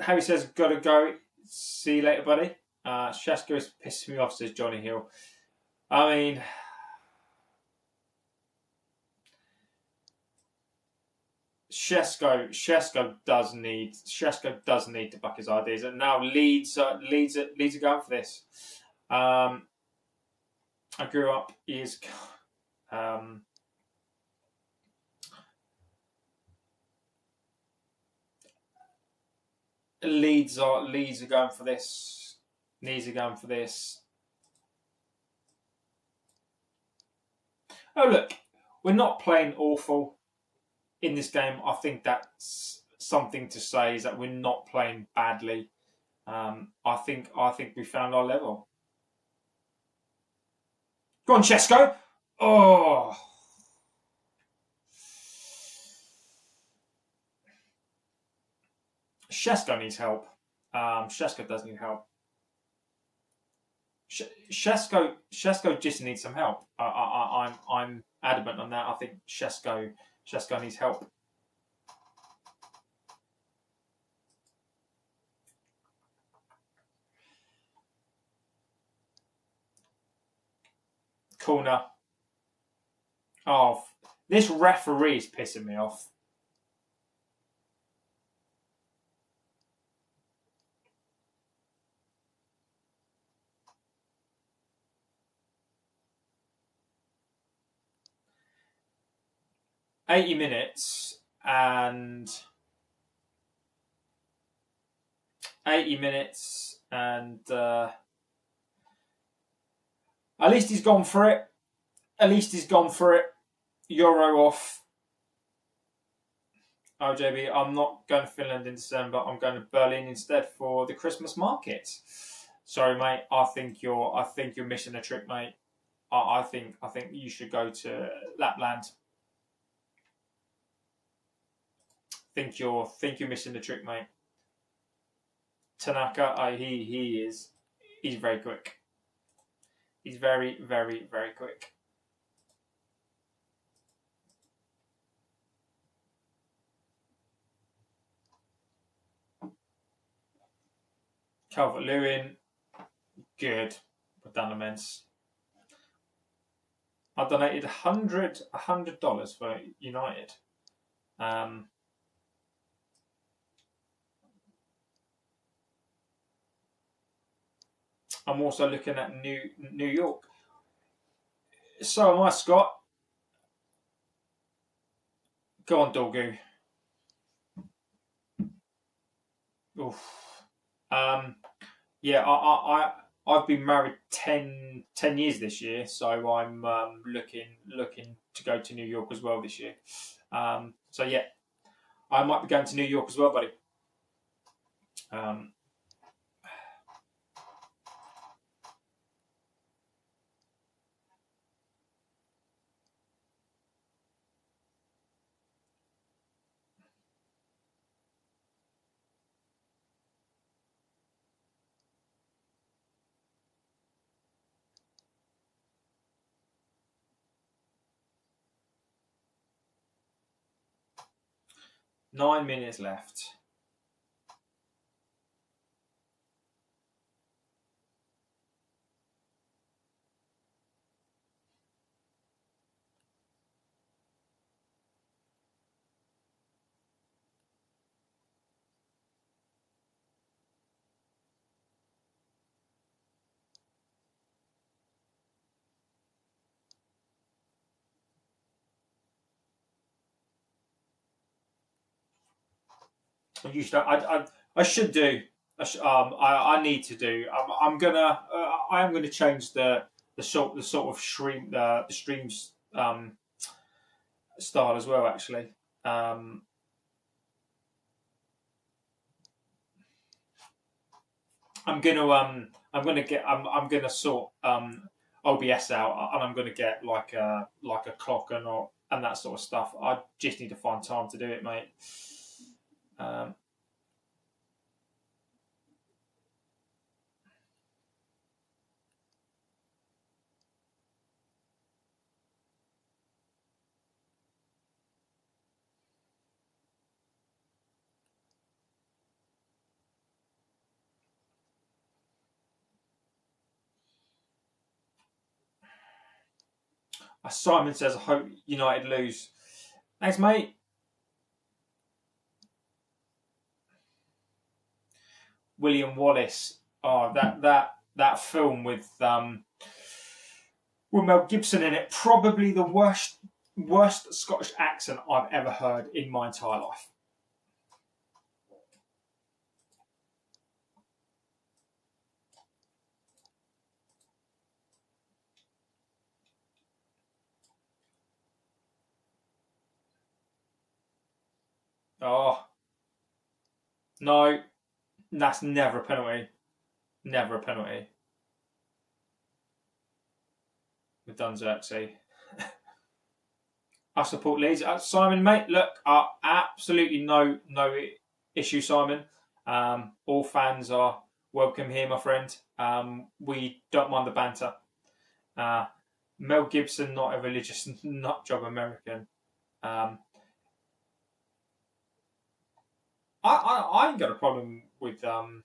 Harry says, gotta go. See you later, buddy. Shesko is pissing me off, says Johnny Hill. I mean, Shesko does need to back his ideas, and now Leeds are going for this. I grew up years ago. Leeds are going for this. Leeds are going for this. Oh look, we're not playing awful in this game. I think that's something to say, is that we're not playing badly. I think we found our level. Go on, Chesko. Oh. Chesko needs help. Chesko does need help. Chesko just needs some help. I'm adamant on that. I think Chesko needs help. Corner. Oh, this referee is pissing me off. $80 minutes and 80 minutes and at least he's gone for it. At least he's gone for it. Euro off. Oh, JB, I'm not going to Finland in December. I'm going to Berlin instead for the Christmas market. Sorry, mate. I think you're missing a trick, mate. I think you should go to Lapland. Think you're missing the trick, mate. Tanaka, he's very quick. He's very, very, very quick. Calvert-Lewin, good. We've done immense. I donated $100 for United. I'm also looking at New York. So am I, Scott. Go on, Dorgu. Oof. Yeah, I've been married 10 years this year, so I'm looking to go to New York as well this year. So yeah, I might be going to New York as well, buddy. 9 minutes left. I should do. I need to do. I am gonna change the sort of stream the streams style as well. Actually, I'm gonna sort OBS out, and I'm gonna get like a clock and that sort of stuff. I just need to find time to do it, mate. 'Simon says, I hope United lose.' Thanks, mate. William Wallace. Oh, that film with with Mel Gibson in it. Probably the worst Scottish accent I've ever heard in my entire life. Oh, no, that's never a penalty. Never a penalty. We've done Xerxes. I support Leeds. Simon, mate, look, absolutely no issue, Simon. All fans are welcome here, my friend. We don't mind the banter. Mel Gibson, not a religious nutjob American. I ain't got a problem with Mel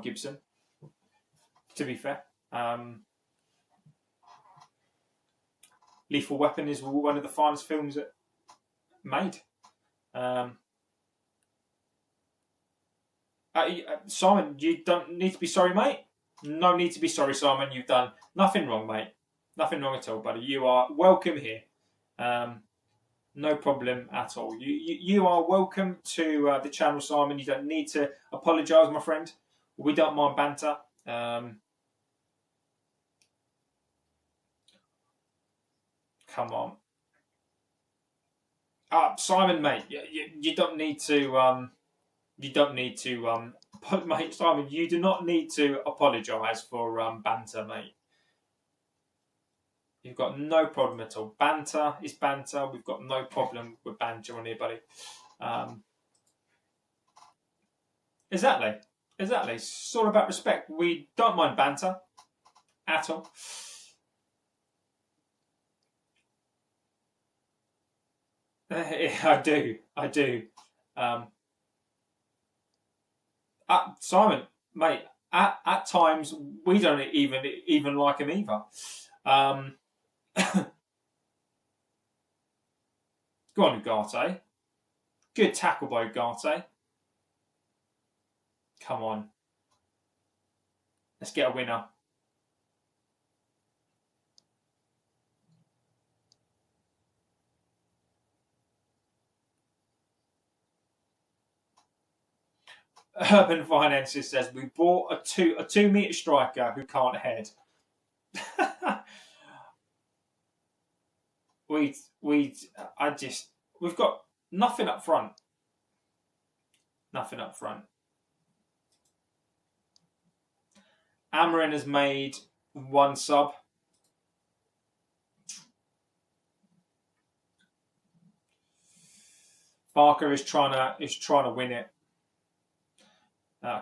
Gibson. To be fair, Lethal Weapon is one of the finest films made. Simon, you don't need to be sorry, mate. No need to be sorry, Simon. You've done nothing wrong, mate. Nothing wrong at all, buddy. You are welcome here. No problem at all. You are welcome to the channel, Simon. You don't need to apologise, my friend. We don't mind banter. Come on, Simon, mate. You don't need to. You don't need to. Mate, Simon, you do not need to apologise for banter, mate. You've got no problem at all. Banter is banter. We've got no problem with banter on here, buddy. Exactly. It's all about respect. We don't mind banter at all. I do. Simon, mate, at times we don't even like him either. Go on, Ugarte. Good tackle by Ugarte. Come on. Let's get a winner. Urban Finances says we bought a 2 metre striker who can't head. we've got nothing up front. Nothing up front. Amorin has made 1 sub. Barker is trying to win it.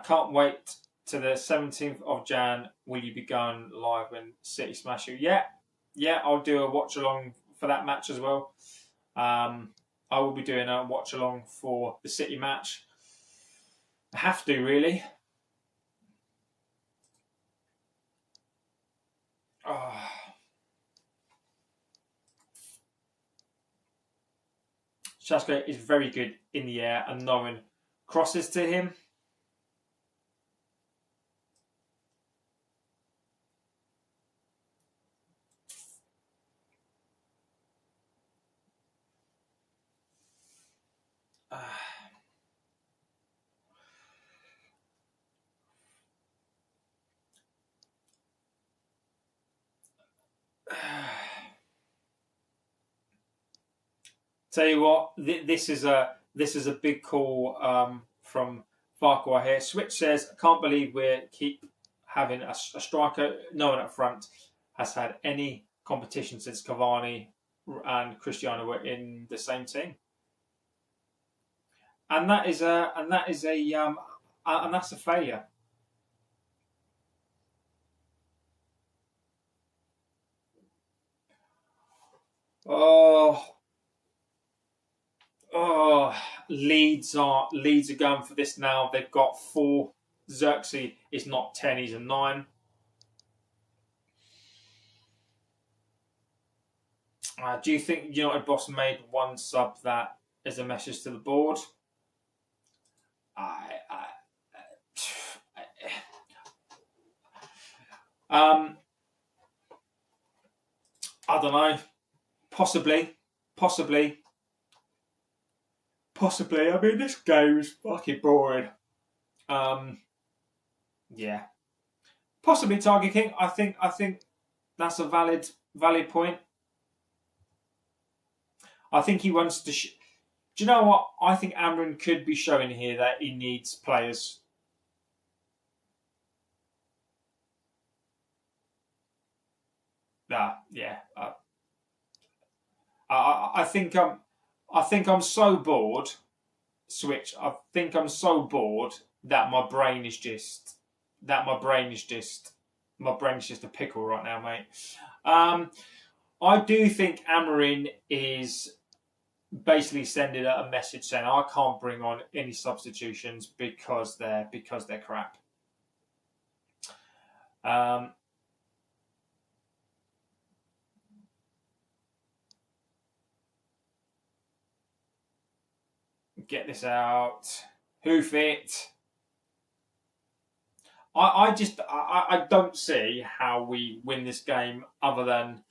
Can't wait to the 17th of Jan. Will you be going live when City smash you? Yeah, I'll do a watch along for that match as well. I will be doing a watch along for the City match. I have to, really. Shasko is very good in the air, and no one crosses to him. Tell you what, this is a big call from Farquhar here. Switch says, I can't believe we keep having a striker. No one up front has had any competition since Cavani and Cristiano were in the same team, and that's a failure. Leeds are going for this now. They've got 4. Xerxes is not 10, he's a 9. Do you think United boss made 1 sub that is a message to the board? I don't know. Possibly. I mean, this game is fucking boring. Yeah. Possibly Tiger King. I think that's a valid point. I think he wants to. Do you know what? I think Amarin could be showing here that he needs players. Yeah. I think I'm so bored. Switch. I think I'm so bored that my brain is just a pickle right now, mate. I do think Amorin is basically sending a message saying I can't bring on any substitutions because they're crap. Get this out. Hoof it. I don't see how we win this game other than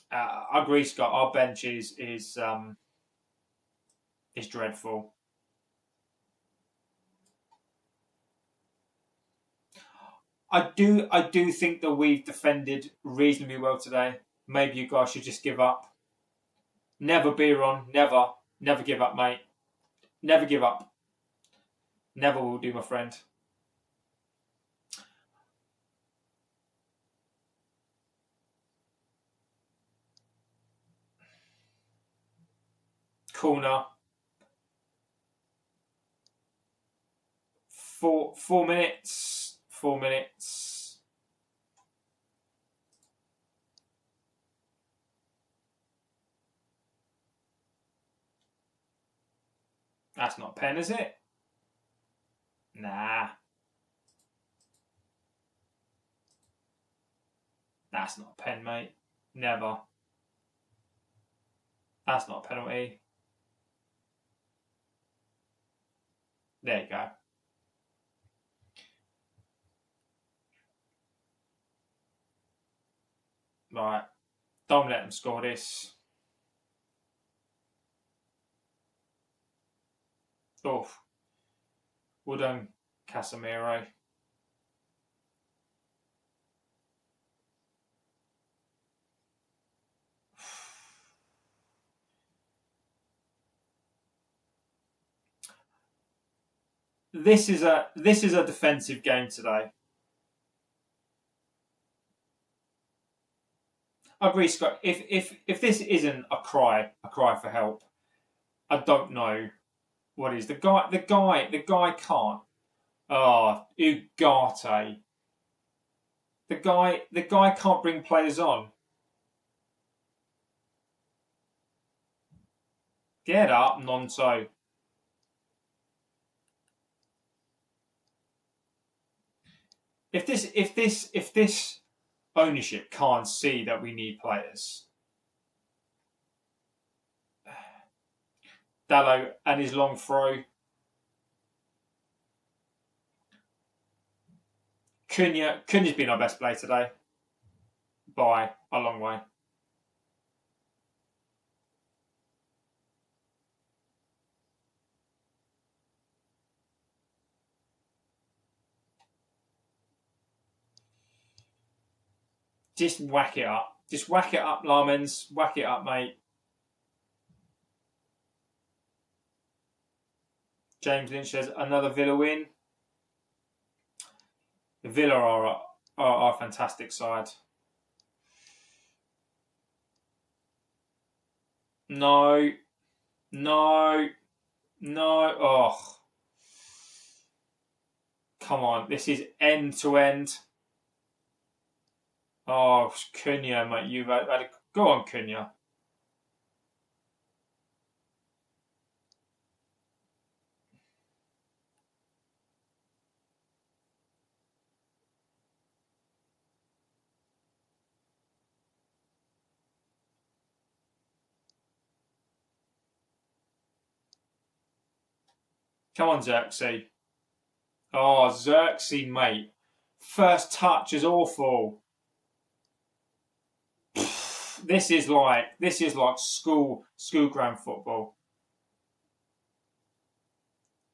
I agree, Scott. Our bench is dreadful. I do think that we've defended reasonably well today. Maybe you guys should just give up. Never beer on. Never give up, mate. Never give up. Never will do, my friend. Corner. 4 minutes. 4 minutes. That's not a pen, is it? Nah. That's not a pen, mate. Never. That's not a penalty. There you go. Right. Don't let them score this. Oof. Well done, Casemiro. This is a defensive game today. I agree, Scott. If this isn't a cry for help, I don't know what is. The guy can't. Oh, Ugarte. The guy can't bring players on. Get up, Nonto. If this ownership can't see that we need players, Dallo and his long throw. Cunha's been our best player today by a long way. Just whack it up. Just whack it up, Lamens. Whack it up, mate. James Lynch says another Villa win. The Villa are a fantastic side. No. Oh. Come on. This is end to end. Oh, Cunha, mate. You've had a... Go on, Cunha. Come on, Xerxes. Oh, Xerxes, mate. First touch is awful. This is like school ground football.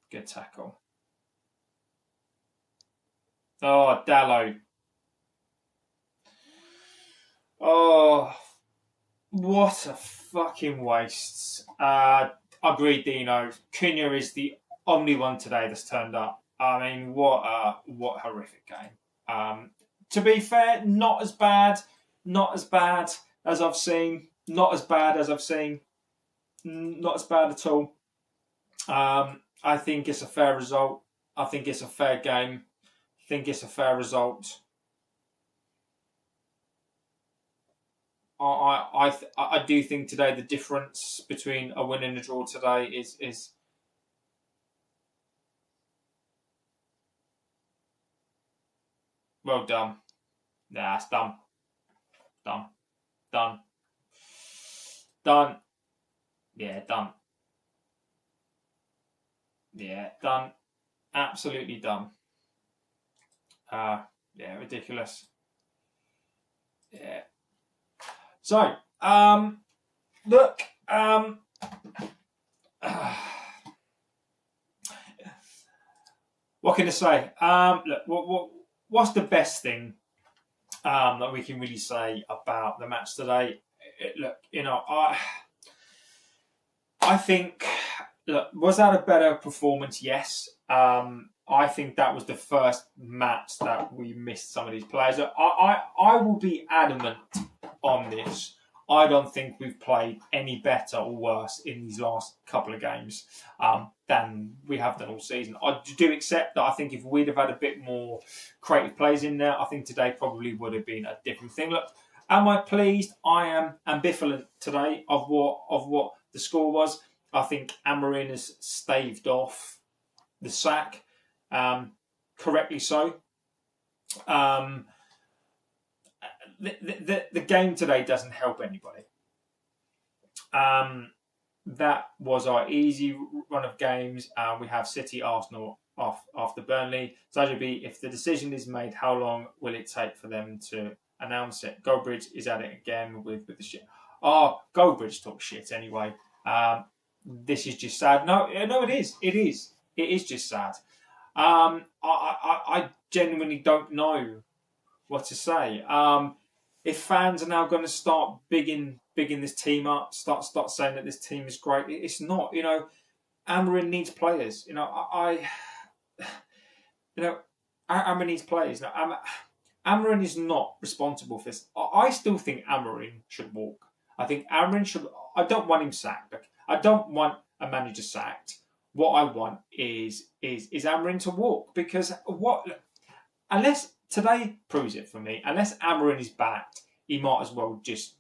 Good tackle. Oh, Dallo. Oh, what a fucking waste. Agreed, Dino. Cunha is the only one today that's turned up. I mean, what a horrific game. To be fair, not as bad as I've seen. Not as bad at all. I think it's a fair result. I think it's a fair game. I think it's a fair result. I do think today the difference between a win and a draw today is well done. Nah, it's done. Done. Yeah, done. Yeah, done. Absolutely done. Yeah, ridiculous. Yeah. So, look, what can I say? Look, what's the best thing that we can really say about the match today? Look, I think, look, was that a better performance? Yes. I think that was the first match that we missed some of these players. I will be adamant on this. I don't think we've played any better or worse in these last couple of games than we have done all season. I do accept that I think if we'd have had a bit more creative plays in there, I think today probably would have been a different thing. Look, am I pleased? I am ambivalent today of what the score was. I think Amorin has staved off the sack, correctly so. The game today doesn't help anybody. That was our easy run of games. We have City, Arsenal off after Burnley. So, if the decision is made, how long will it take for them to announce it? Goldbridge is at it again with the shit. Oh, Goldbridge talks shit anyway. This is just sad. No, it is. It is just sad. I genuinely don't know what to say. If fans are now going to start bigging this team up, start saying that this team is great, it's not. Amarin needs players. Amarin needs players. Now, Amarin is not responsible for this. I still think Amarin should walk. I think Amarin should. I don't want him sacked. I don't want a manager sacked. What I want is Amarin to walk, because unless today proves it for me. Unless Amarin is backed, he might as well just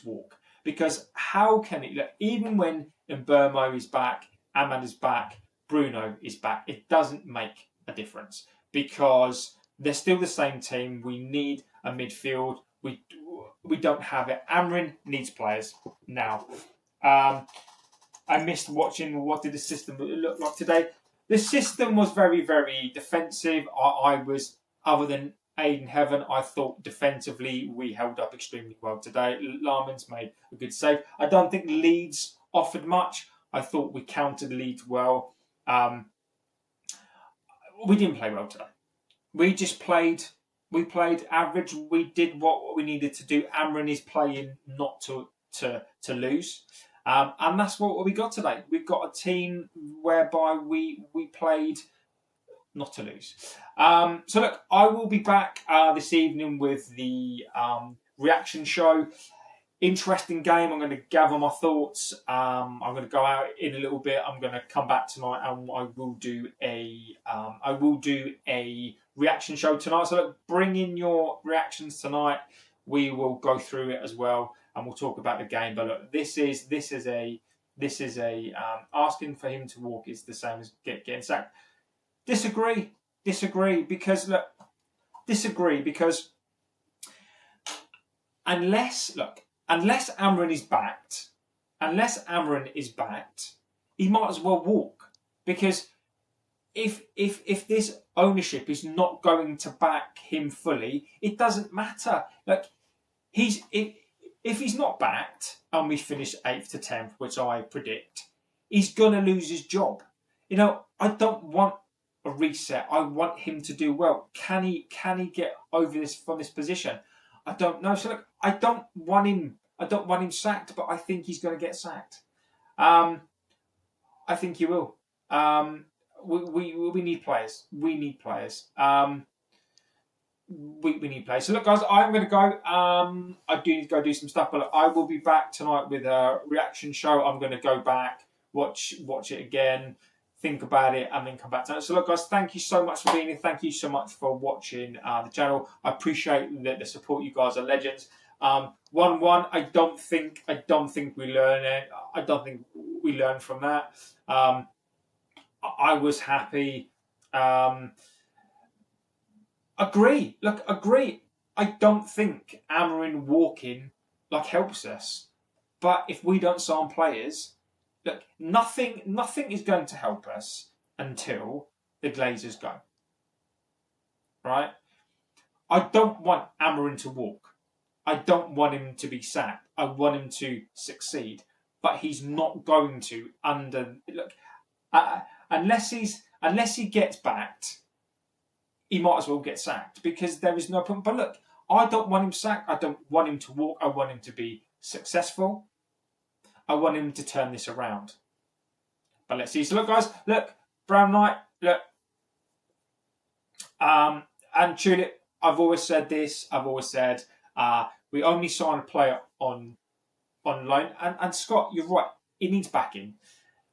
walk. Because how can it look? Even when Mbermo is back, Ahmad is back, Bruno is back, it doesn't make a difference because they're still the same team. We need a midfield. We don't have it. Amarin needs players now. I missed watching what did the system look like today. The system was very, very defensive. I was, other than Aiden Heaven, I thought defensively we held up extremely well today. Larman's made a good save. I don't think Leeds offered much. I thought we countered Leeds well. We didn't play well today. We just played. We played average. We did what we needed to do. Amarin is playing not to lose. And that's what we got today. We've got a team whereby we played not to lose. So look, I will be back this evening with the reaction show. Interesting game. I'm going to gather my thoughts. I'm going to go out in a little bit. I'm going to come back tonight and I will do a reaction show tonight. So look, bring in your reactions tonight. We will go through it as well. And we'll talk about the game. But look, this is asking for him to walk is the same as getting sacked. Disagree because unless Amarin is backed, he might as well walk because if this ownership is not going to back him fully, it doesn't matter. Like if he's not backed and we finish 8th to 10th, which I predict, he's gonna lose his job. You know, I don't want a reset. I want him to do well. Can he get over this from this position? I don't know. So look, I don't want him sacked, but I think he's going to get sacked. I think he will. We need players. We need players. We need players. So look, guys, I'm going to go. I do need to go do some stuff, but look, I will be back tonight with a reaction show. I'm going to go back, watch it again, think about it, and then come back to it. So look, guys, thank you so much for being here. Thank you so much for watching the channel. I appreciate the support. You guys are legends. 1-1. I don't think we learn it. I don't think we learn from that. I was happy. Agree. Look, agree. I don't think Amorin walking helps us. But if we don't sign players, look, nothing is going to help us until the Glazers go. Right? I don't want Amorin to walk. I don't want him to be sacked. I want him to succeed. But he's not going to unless he gets backed, he might as well get sacked because there is no point. But look, I don't want him sacked. I don't want him to walk. I want him to be successful. I want him to turn this around. But let's see. So look, guys, look, Brown Knight, look, and Tulip. I've always said this. I've always said we only sign a player on loan. And Scott, you're right. It needs backing.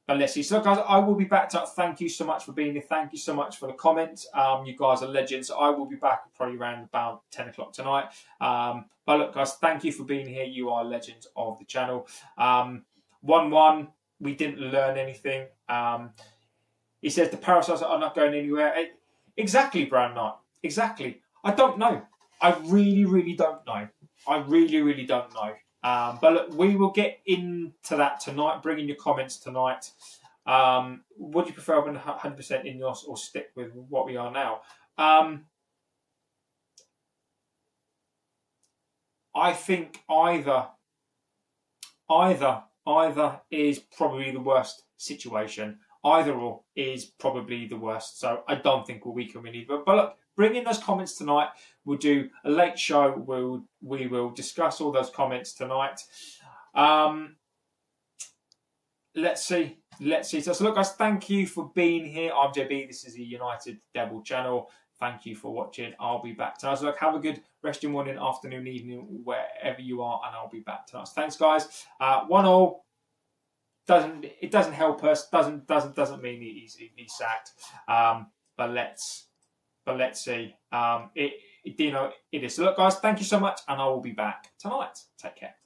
But let's see. So, guys, I will be back. Thank you so much for being here. Thank you so much for the comments. You guys are legends. I will be back probably around about 10 o'clock tonight. But look, guys, thank you for being here. You are legends of the channel. 1-1. We didn't learn anything. He says the parasites are not going anywhere. Exactly, Brown Knight. Exactly. I don't know. I really, really don't know. I really, really don't know. But look, we will get into that tonight. Bring in your comments tonight. Would you prefer 100% INEOS or stick with what we are now? I think either is probably the worst situation. Either or is probably the worst. So I don't think we can win either. But look, bring in those comments tonight. We'll do a late show. We will discuss all those comments tonight. Let's see. So look, guys, thank you for being here. I'm JB. This is the United Devil channel. Thank you for watching. I'll be back tonight. So look, have a good rest of your morning, afternoon, evening, wherever you are, and I'll be back tonight. So thanks, guys. 1-1. It doesn't help us. Doesn't mean he's sacked. But let's see. It is. So look, guys, thank you so much, and I will be back tonight. Take care.